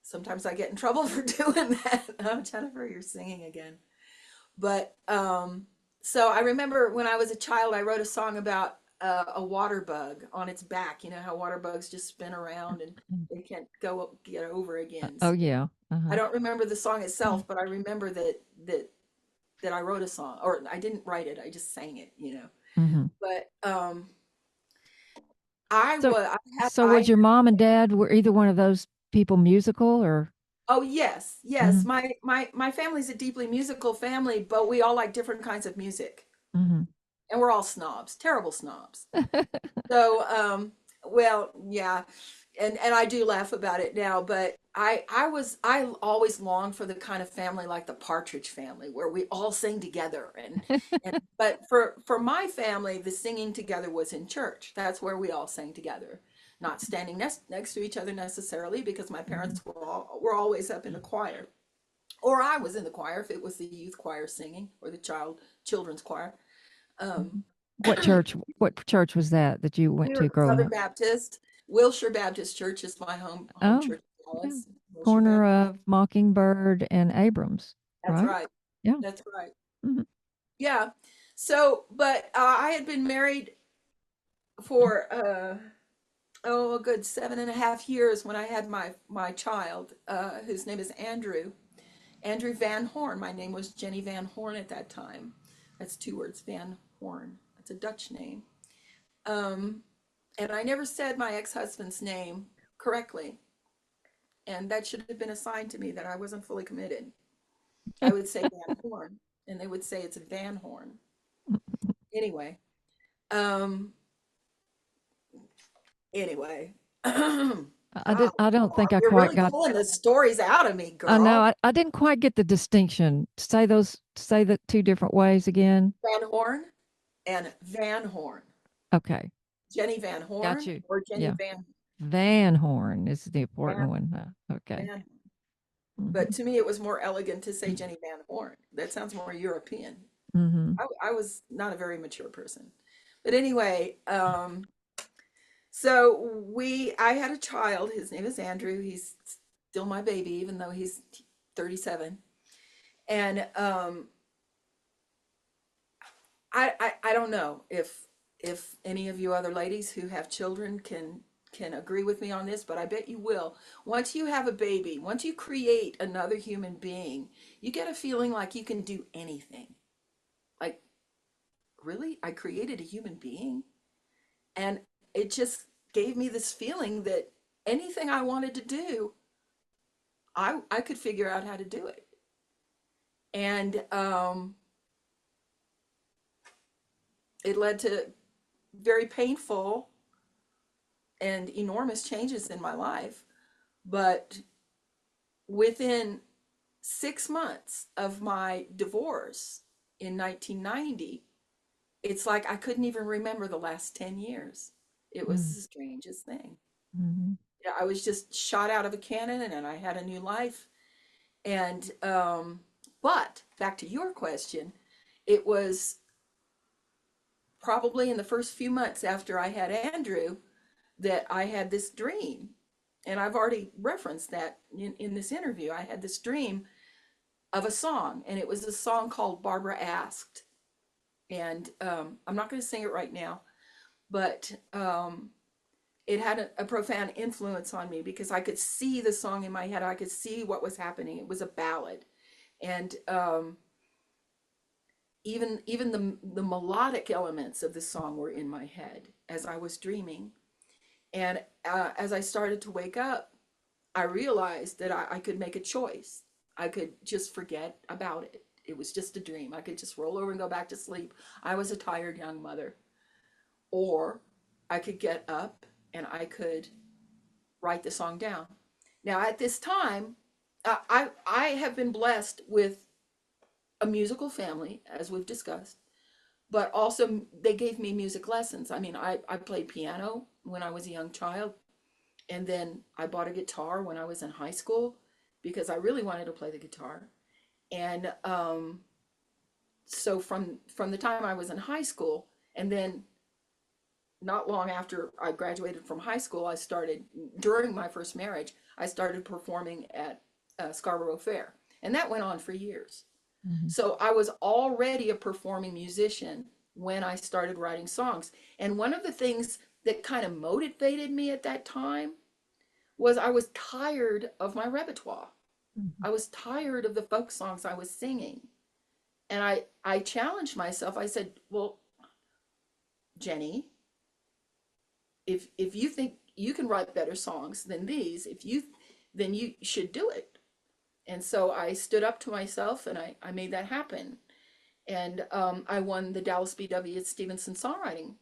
sometimes I get in trouble for doing that. Oh, Jennifer, you're singing again. But so I remember when I was a child, I wrote a song about a water bug on its back. You know how water bugs just spin around and they can't go get over again. Oh, So yeah. I Uh-huh. don't remember the song itself, but I remember that I wrote a song, or I didn't write it. I just sang it, you know. Hmm. But So, so was I your mom and dad, were either one of those people musical or? oh yes, yes. Hmm. My family's a deeply musical family, but we all like different kinds of music, Hmm. and we're all snobs, terrible snobs. So, well, yeah, and I do laugh about it now, but I always longed for the kind of family like the Partridge Family where we all sing together and but for my family, the singing together was in church. That's where we all sang together, not standing next to each other necessarily because my Hmm. parents were always up in the choir, or I was in the choir if it was the youth choir singing or the children's choir. Um, What church was that you went We to were growing Southern up? Baptist. Wilshire Baptist Church is my home Oh, church in yeah. Dallas. Wilshire Corner Baptist. of Mockingbird and Abrams, That's right? right. Yeah. That's right. Mhm. Yeah. So, but I had been married for a good 7.5 years when I had my child, whose name is Andrew Van Horn. My name was Jennie Van Horn at that time. That's two words, Van Horn. That's a Dutch name. Um, and I never said my ex-husband's name correctly. And that should have been a sign to me that I wasn't fully committed. I would say Van Horn, and they would say it's Van Horn. Anyway, um, anyway, God, I don't think I you're quite really got. pulling the stories out of me, I know girl. I didn't quite get the distinction. Say the two different ways again. Van Horn and Van Horn. Okay. Jennie Van Got Horn you. or Jennie Yeah. Van Van Horn is the Van important one. Okay. Van. But Hmm. to me, it was more elegant to say Jennie Van Horn. That sounds more European. Hmm. I was not a very mature person. But anyway, so I had a child. His name is Andrew. He's still my baby, even though he's 37. And I don't know if any of you other ladies who have children can agree with me on this, but I bet you will. Once you have a baby, once you create another human being, you get a feeling like you can do anything. Like, really? I created a human being? And it just gave me this feeling that anything I wanted to do, I could figure out how to do it. And it led to very painful and enormous changes in my life. But within 6 months of my divorce in 1990, it's like I couldn't even remember the last 10 years. It was the strangest thing. Mm-hmm. Yeah, I was just shot out of a cannon and I had a new life. And, but back to your question, it was probably in the first few months after I had Andrew that I had this dream. And I've already referenced that in this interview. I had this dream of a song, and it was a song called Barbara Asked. And I'm not going to sing it right now, but it had a profound influence on me because I could see the song in my head. I could see what was happening. It was a ballad. And even the melodic elements of the song were in my head as I was dreaming. And as I started to wake up, I realized that I could make a choice. I could just forget about it It was just a dream. I could just roll over and go back to sleep. I was a tired young mother. Or I could get up and I could write the song down. Now, at this time, I have been blessed with a musical family, as we've discussed, but also they gave me music lessons. I mean, I played piano when I was a young child, and then I bought a guitar when I was in high school because I really wanted to play the guitar. And so from the time I was in high school, and then not long after I graduated from high school, I started, during my first marriage, I started performing at Scarborough Fair. And that went on for years. Mhm. So I was already a performing musician when I started writing songs. And one of the things that kind of motivated me at that time was I was tired of my repertoire. Mhm. I was tired of the folk songs I was singing. And I challenged myself. I said, well, Jennie, if you think you can write better songs than these, if you then you should do it. And so I stood up to myself and I made that happen. And I won the Dallas BW Stevenson Songwriting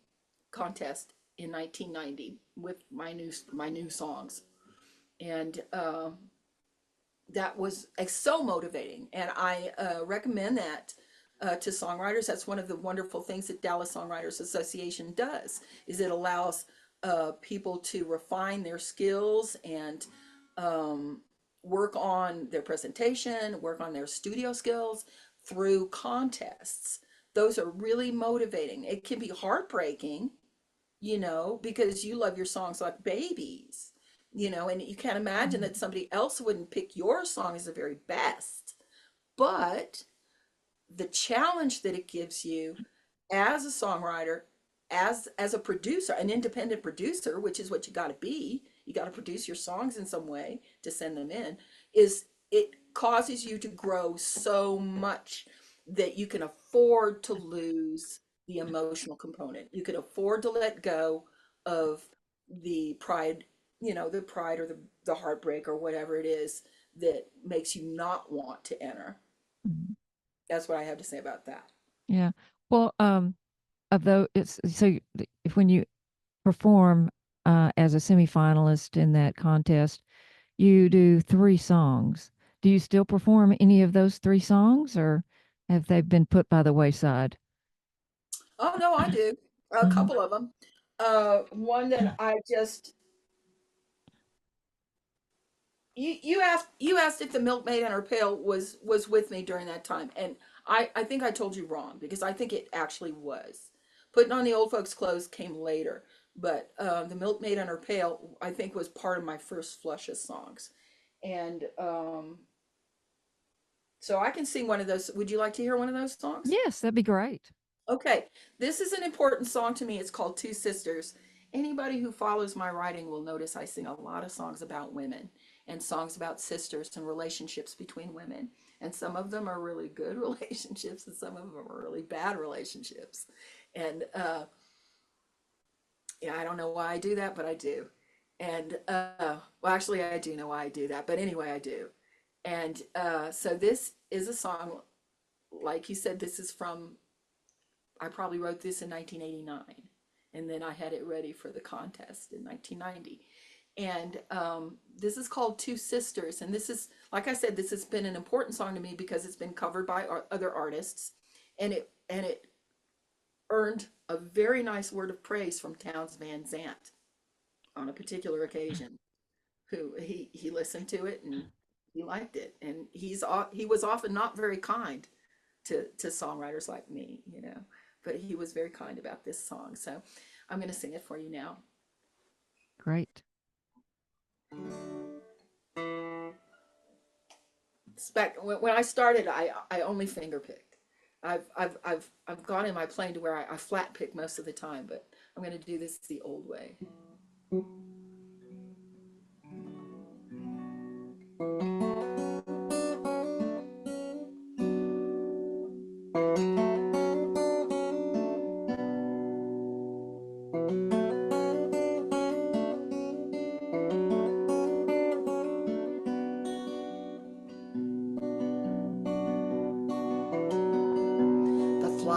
Contest in 1990 with my new songs. And that was so motivating. And I recommend that to songwriters. That's one of the wonderful things that Dallas Songwriters Association does, is it allows people to refine their skills and work on their presentation, work on their studio skills through contests. Those are really motivating. It can be heartbreaking, because you love your songs like babies, and you can't imagine that somebody else wouldn't pick your song as the very best. But the challenge that it gives you as a songwriter, as a producer, an independent producer, which is what you got to be, you got to produce your songs in some way to send them in, is it causes you to grow so much that you can afford to lose the emotional component. You can afford to let go of the pride, the pride or the heartbreak or whatever it is that makes you not want to enter. Mhm. That's what I have to say about that. Yeah. Well, although it's so if when you perform as a semifinalist in that contest, you do 3 songs. Do you still perform any of those 3 songs, or have they been put by the wayside? Oh no, I do. A Mhm. couple of them. One that I just you asked if the Milkmaid and her pail was with me during that time, and I think I told you wrong because I think it actually was. Putting on the old folks' clothes came later, but the Milkmaid and her pail I think was part of my first flush of songs, and so I can sing one of those. Would you like to hear one of those songs? Yes, that'd be great. Okay, this is an important song to me. It's called Two Sisters. Anybody who follows my writing will notice I sing a lot of songs about women and songs about sisters and relationships between women. And some of them are really good relationships, and some of them are really bad relationships. And yeah, I don't know why I do that, but I do. And well, actually, I do know why I do that, but anyway, I do. And so this is a song, like you said, this is from I probably wrote this in 1989, and then I had it ready for the contest in 1990. And this is called Two Sisters. And this is, like I said, this has been an important song to me because it's been covered by other artists, and it earned a very nice word of praise from Townes Van Zandt on a particular occasion. Who he listened to it and he liked it, and he was often not very kind to songwriters like me, but he was very kind about this song. So I'm going to sing it for you now. Great. It's back when I started, I only finger picked. I've gone in my playing to where I flat pick most of the time, but I'm going to do this the old way.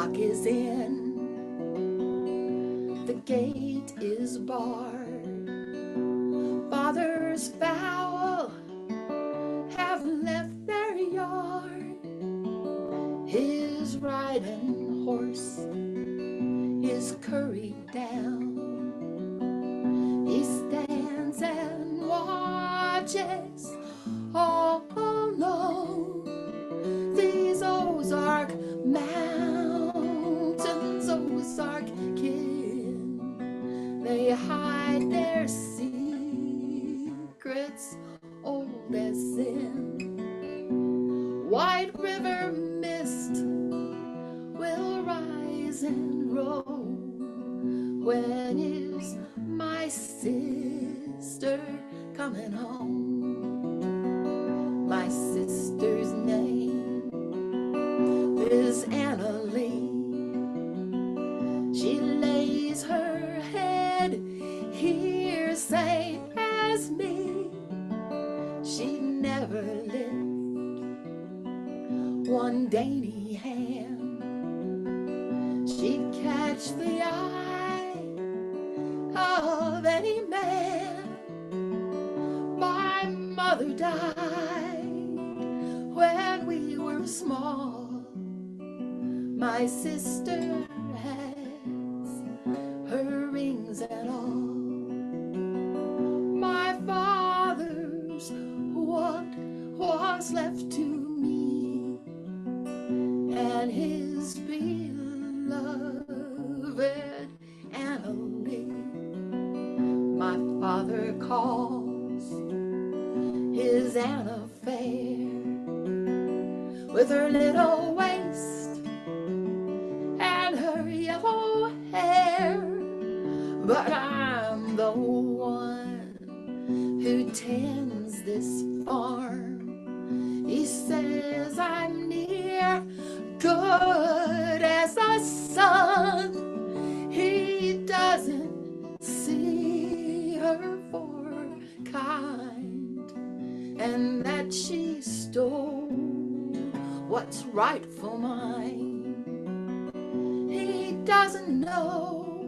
clock is in, the gate is barred. Fathers foul have left their yard. His riding horse is curried down. He stands and watches all alone. These Ozark mountains, Ozark kin, they hide their secrets old as sin. White river mist will rise and roll. When is my sister coming home? My sister's name is Anna Lee. She lays her head here same as me. She never lived one dainty hand. She'd catch the eye of any man. My mother died when we were small. My sister has her rings and all. My father's what was left to me, and his beloved Anna Lee. My father calls his Anna fair, with her little waist and her yellow hair. But I'm the one who tends this farm. He says I'm near good as a son. He doesn't see her for kind, and that she stole what's rightful mine. He doesn't know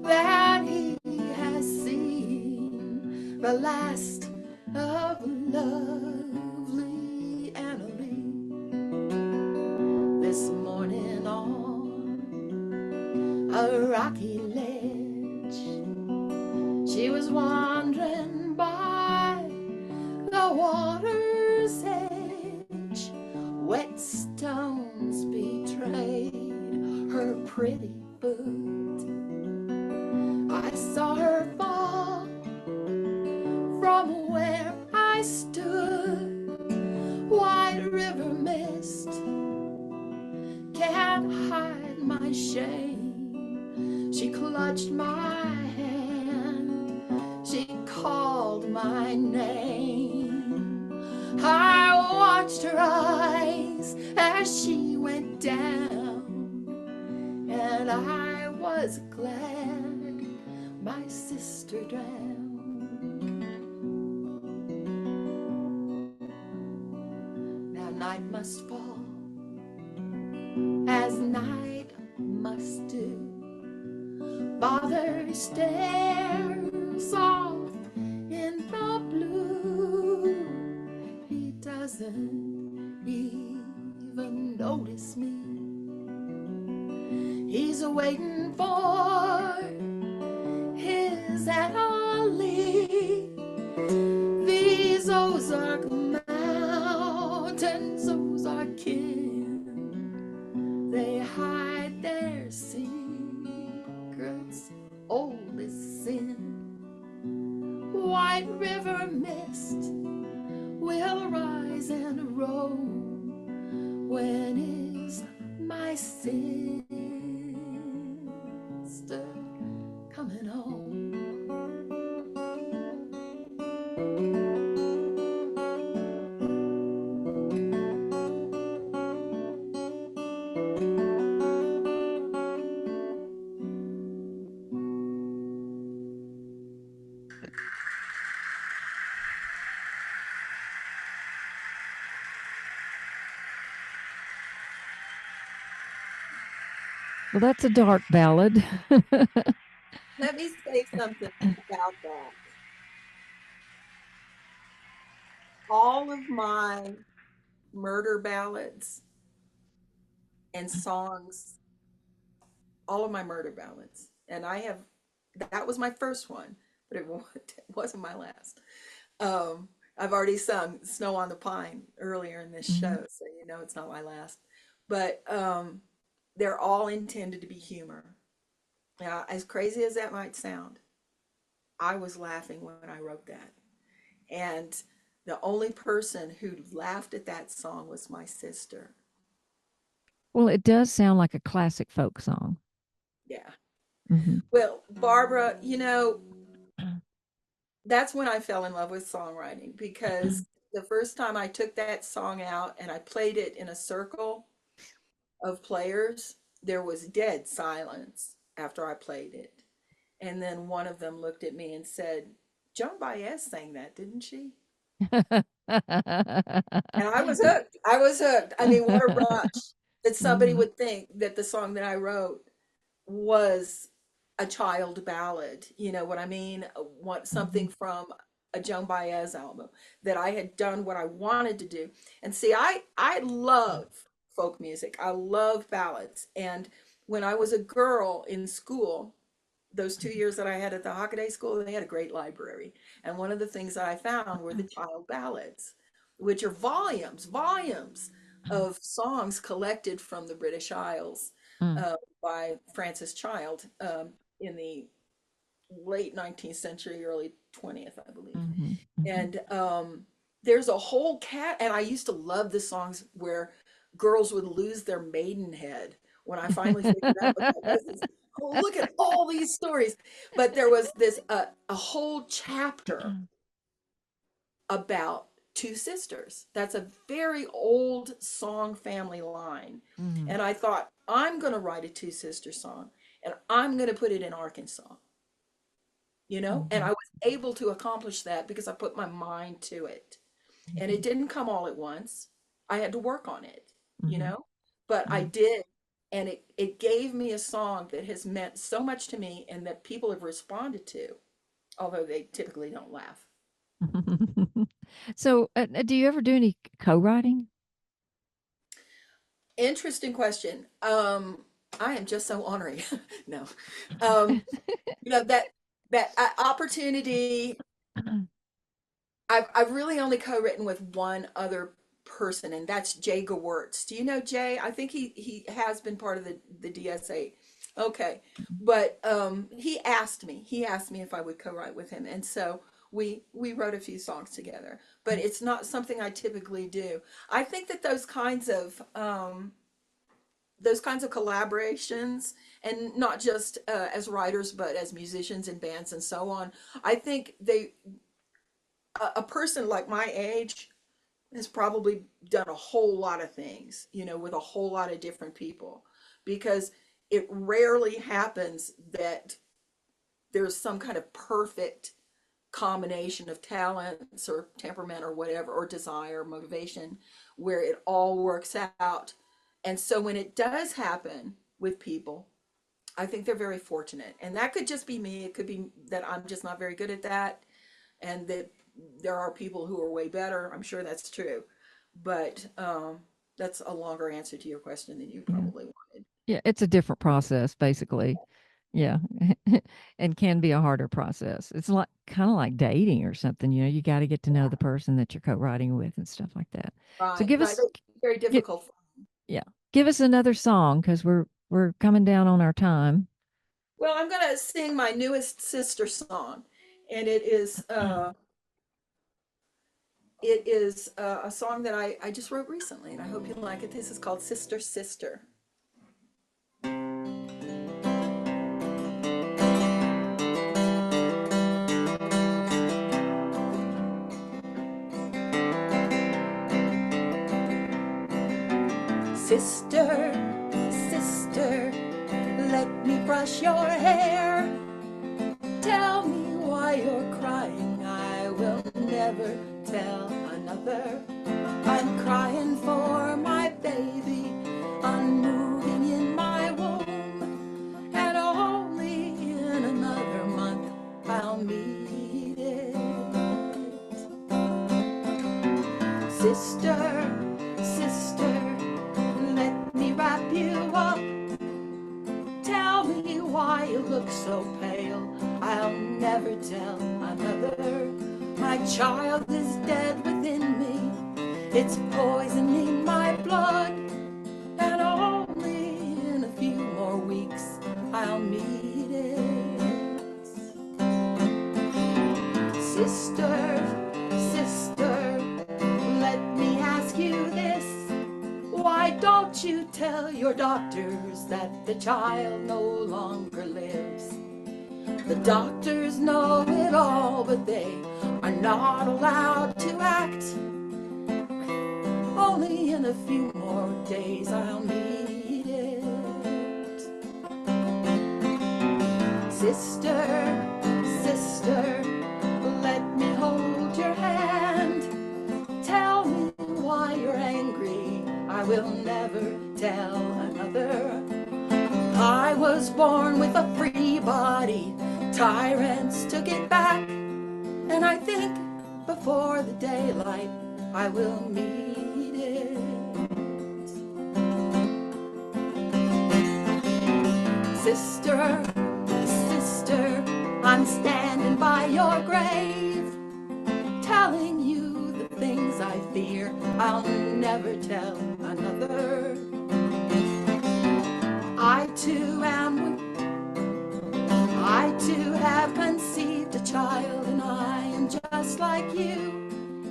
that he has seen the last of lovely Anna Lee. This morning on a rocky ledge, she was wandering by the water's edge. Wet stones betrayed her pretty foot. I saw her fall from where I stood. White river mist can't hide my shame. She clutched my hand, she called my name. I watched her eyes as she went down, and I was glad my sister drowned. Now night must fall, as night must do. Father stares off in the blue. He doesn't even notice me. He's waiting for his Anna Lee. These Ozark mountains, Ozark kin, they hide their secrets old as sin. White river mist will rise and roll. When is my sister coming home? Well, that's a dark ballad. Let me say something about that. All of my murder ballads and songs, all of my murder ballads, and that was my first one, but it wasn't my last. Um, I've already sung Snow on the Pine earlier in this Mhm. show, so you know it's not my last. But they're all intended to be humor. Now, as crazy as that might sound, I was laughing when I wrote that. And the only person who laughed at that song was my sister. Well, it does sound like a classic folk song. Yeah. Mhm. Well, Barbara, that's when I fell in love with songwriting because the first time I took that song out and I played it in a circle of players, there was dead silence after I played it. And then one of them looked at me and said, Joan Baez sang that, didn't she? And I was hooked. I was hooked. I mean, what a rush that somebody Mhm. would think that the song that I wrote was a child ballad. You know what I mean? Want Mhm. something from a Joan Baez album that I had done what I wanted to do. And see, I love folk music. I love ballads. And when I was a girl in school, those 2 years that I had at the Hockaday School, they had a great library. And one of the things that I found were the child ballads, which are volumes of songs collected from the British Isles Mm. uh, by Francis Child in the late 19th century, early 20th, I believe. Mhm. Mhm. And there's a whole and I used to love the songs where girls would lose their maidenhead. When I finally figured out what that was, oh, look at all these stories. But there was this a whole chapter about two sisters. That's a very old song family line. Mhm. And I thought, I'm going to write a two sister song and I'm going to put it in Arkansas, and I Mhm. was able to accomplish that because I put my mind to it. And it Mhm. didn't come all at once. I had to work on it, Mhm. but I Mhm. did. And it gave me a song that has meant so much to me and that people have responded to, although they typically don't laugh. So, do you ever do any co-writing? Interesting question. I am just so ornery. No. Um, that opportunity, I've really only co-written with one other person, and that's Jay Gewurtz. Do you know Jay? I think he has been part of the DSA. Okay, but he asked me if I would co-write with him, and so we wrote a few songs together. But it's not something I typically do. I think that those kinds of collaborations, and not just as writers but as musicians and bands and so on, I think a person like my age has probably done a whole lot of things, with a whole lot of different people, because it rarely happens that there's some kind of perfect combination of talents or temperament or whatever, or desire, motivation, where it all works out. And so when it does happen with people, I think they're very fortunate. And that could just be me. It could be that I'm just not very good at that, and that there are people who are way better. I'm sure that's true. But that's a longer answer to your question than you Yeah. probably wanted. Yeah, it's a different process, basically. Yeah. And can be a harder process. It's like kind of like dating or something, you got to get to know the person that you're co-writing with and stuff like that. So Right, give right. us It's very get difficult. yeah. Give us another song cuz we're coming down on our time. Well, I'm going to sing my newest sister song, and it is a song that I just wrote recently, and I hope you like it. This is called Sister Sister. Sister, sister, let me brush your hair. Tell me why you're crying. I will never tell another. I'm crying for my baby, unmoving in my womb. I'll meet it. Sister, sister, let me wrap you up. Tell me why you look so pale. I'll never tell another. My child is dead within me. It's poisoning my blood. And only in a few more weeks I'll meet it. Sister, sister, let me ask you this. Why don't you tell your doctors that the child no longer lives? The doctors know it all, but they are not allowed to act. Only in a few more days I'll meet it. Sister, sister, let me hold your hand. Tell me why you're angry. I will never tell another. I was born with a free body. Tyrants took it back. And I think before the daylight I will meet it. Sister, sister, I'm standing by your grave, telling you the things I fear I'll never tell another. I too have conceived a child, and I am just like you.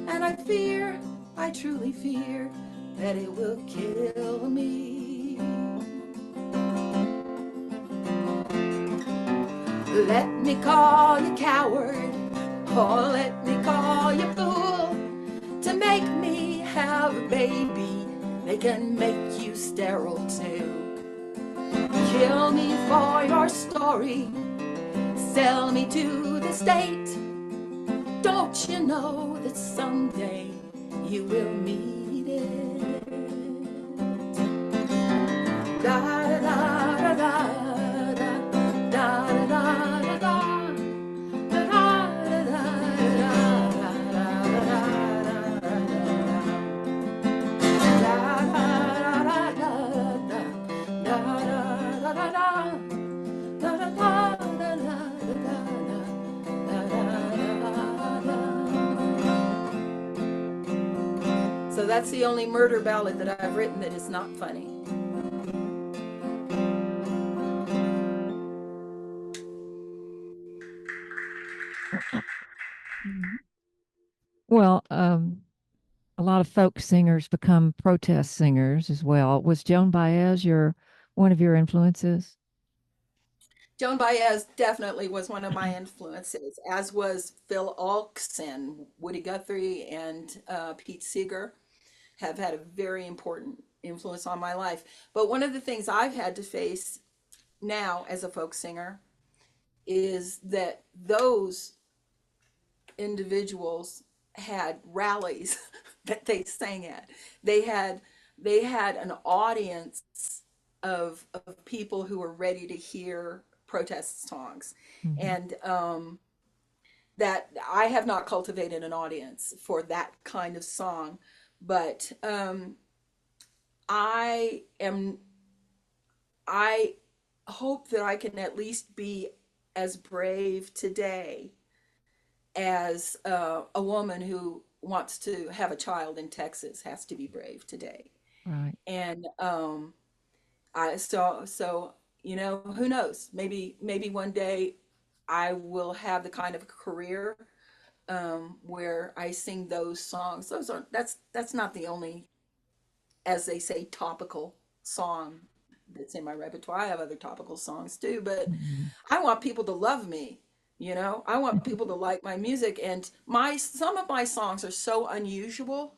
And I fear, I truly fear, that it will kill me. Let me call you coward, or let me call you fool. To make me have a baby, they can make you sterile too. Kill me for your story, sell me to the state. Don't you know that someday you will meet it? Da da da da da da da da da. So that's the only murder ballad that I've written that is not funny. Well, a lot of folk singers become protest singers as well. Was Joan Baez one of your influences? Joan Baez definitely was one of my influences, as was Phil Ochs and Woody Guthrie and Pete Seeger have had a very important influence on my life. But one of the things I've had to face now as a folk singer is that those individuals had rallies that they sang at. They had an audience of people who were ready to hear protest songs. Mm-hmm. And that I have not cultivated an audience for that kind of song, but I am I hope that I can at least be as brave today as a woman who wants to have a child in Texas has to be brave today. Right. And so who knows? Maybe one day I will have the kind of career where I sing those songs. That's not the only, as they say, topical song that's in my repertoire. I have other topical songs too, but Mhm. I want people to love me. I want people to like my music, and some of my songs are so unusual,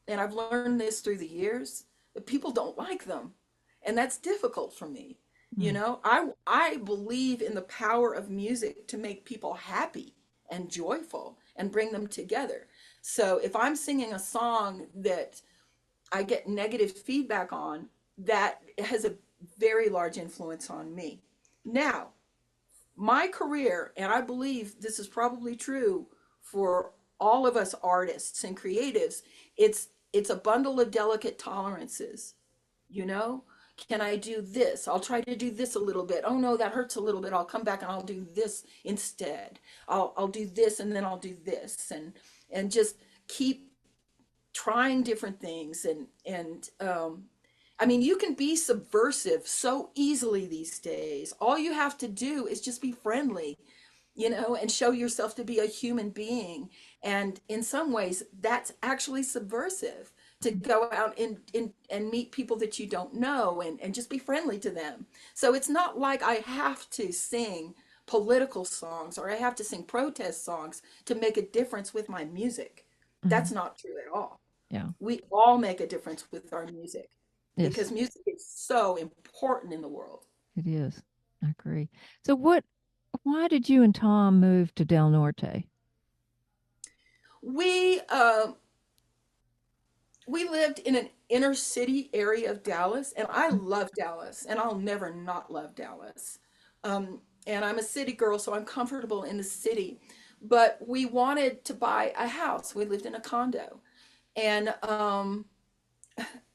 and I've learned this through the years, that people don't like them. And that's difficult for me. Mm. I believe in the power of music to make people happy and joyful and bring them together. So if I'm singing a song that I get negative feedback on, that has a very large influence on me. Now, my career, and I believe this is probably true for all of us artists and creatives, it's a bundle of delicate tolerances, you know? Can I do this? I'll try to do this a little bit. Oh no, that hurts a little bit. I'll come back and I'll do this instead. I'll do this and then I'll do this, and just keep trying different things. And I mean, you can be subversive so easily these days. All you have to do is just be friendly, and show yourself to be a human being. And in some ways, that's actually subversive, to go out and meet people that you don't know, and just be friendly to them. So it's not like I have to sing political songs or I have to sing protest songs to make a difference with my music. Mhm. That's not true at all. Yeah. We all make a difference with our music because Yes, music is so important in the world. it is. I agree. So why did you and Tom move to Del Norte? We we lived in an inner city area of Dallas, and I love Dallas, and I'll never not love Dallas. And I'm a city girl, so I'm comfortable in the city. But we wanted to buy a house. We lived in a condo. And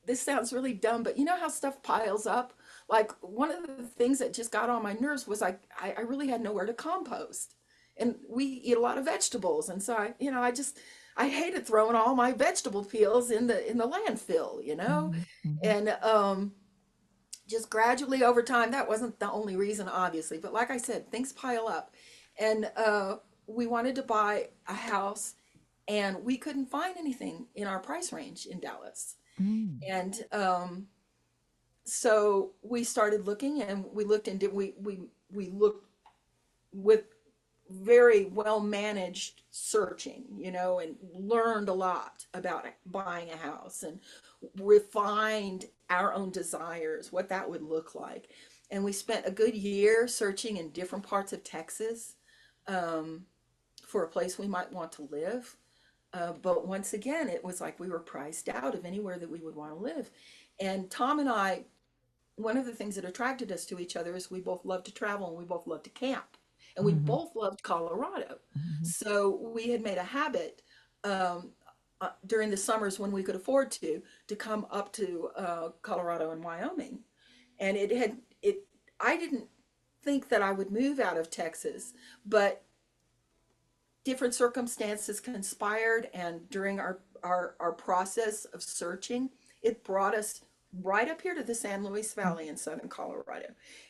this sounds really dumb, but you know how stuff piles up? Like one of the things that just got on my nerves was I really had nowhere to compost. And we eat a lot of vegetables. And so I hated throwing all my vegetable peels in the landfill. Mhm, mhm, And just gradually over time, that wasn't the only reason, obviously, but like I said, things pile up. And we wanted to buy a house, and we couldn't find anything in our price range in Dallas. mm, And so we started looking, and we looked and did we looked with very well managed searching, and learned a lot about buying a house, and refined our own desires, what that would look like. And we spent a good year searching in different parts of Texas, um, for a place we might want to live. But once again, it was like we were priced out of anywhere that we would want to live. And Tom and I, one of the things that attracted us to each other is we both love to travel and we both love to camp. And we mhm, both loved Colorado. mhm, So we had made a habit, um, during the summers when we could afford to come up to Colorado and Wyoming. And I didn't think that I would move out of Texas, but different circumstances conspired, and during our process of searching, it brought us right up here to the San Luis Valley in southern Colorado.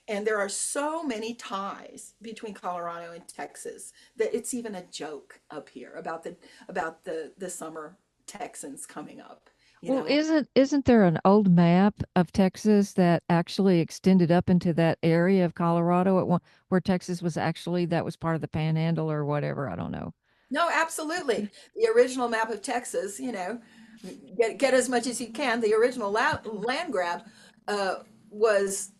And there are so many ties between Colorado and Texas that it's even a joke up here about the summer Texans coming up, you Well, know. isn't there an old map of Texas that actually extended up into that area of Colorado at one where Texas was actually that was part of the Panhandle or whatever? I don't know. No, absolutely. The original map of Texas, get as much as you can. The original land grab was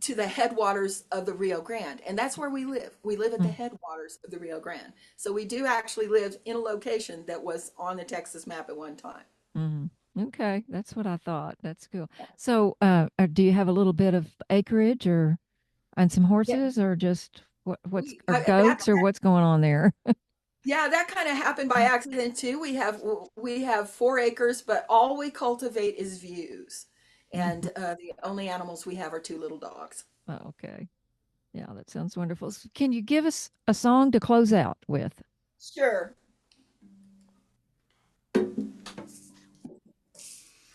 to the headwaters of the Rio Grande, and that's where we live. We live at the Mm, headwaters of the Rio Grande. So we do actually live in a location that was on the Texas map at one time. mhm. Okay, that's what I thought. That's cool. So, do you have a little bit of acreage or and some Yeah, horses or just what's we or that goats or what's going on there? yeah, that kind of happened by accident too. We have 4 acres, but all we cultivate is views, and Mhm. the only animals we have are 2 little dogs. Oh, okay. Yeah, that sounds wonderful. Can you give us a song to close out with? Sure.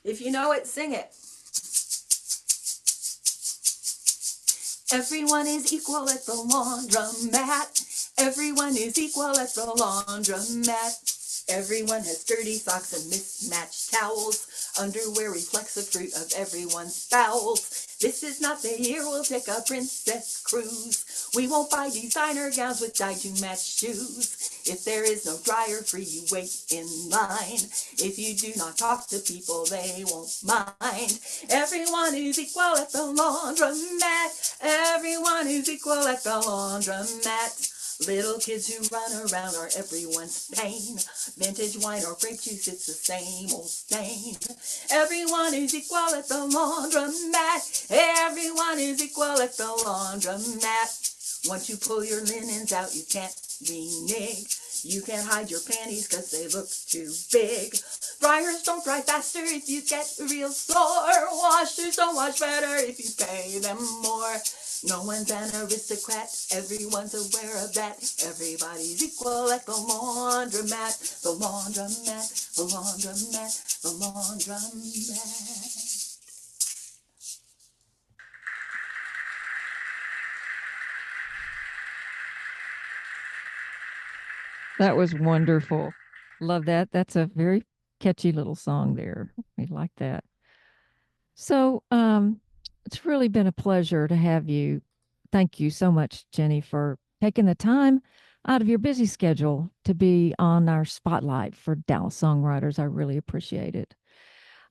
If you know it, sing it. Everyone is equal at the laundromat. Everyone is equal at the laundromat. Everyone has dirty socks and mismatched towels. Underwear reflects the fruit of everyone's bowels. This is not the year we'll take a princess cruise. We won't buy designer gowns with dyed to match shoes. If there is no dryer for you, wait in line. If you do not talk to people, they won't mind. Everyone is equal at the laundromat. Everyone is equal at the laundromat. Little kids who run around are everyone's pain. Vintage wine or grape juice, it's the same old stain. Everyone is equal at the laundromat. Everyone is equal at the laundromat. Once you pull your linens out, you can't renege. You can't hide your panties cause they look too big. Dryers don't dry faster if you get real sore. Washers don't wash better if you pay them more. No one's an aristocrat, everyone's aware of that. Everybody's equal at the laundromat, the laundromat, the laundromat, the laundromat. That was wonderful. Love that. That's a very catchy little song there. We like that. So, it's really been a pleasure to have you. Thank you so much, Jennie, for taking the time out of your busy schedule to be on our spotlight for Dallas songwriters. I really appreciate it.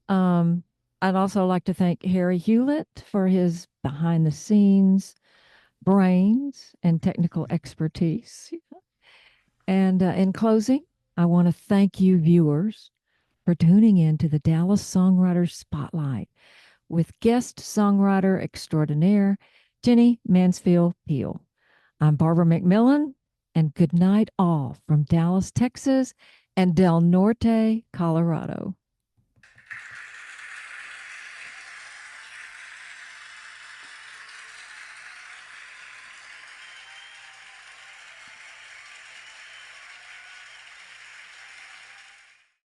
Um, I'd also like to thank Harry Hewlett for his behind the scenes brains and technical expertise. And in closing, I want to thank you, viewers, for tuning in to the Dallas Songwriter Spotlight with guest songwriter extraordinaire, Jennie Mansfield Peal. I'm Barbe McMillen, and good night all from Dallas, Texas, and Del Norte, Colorado.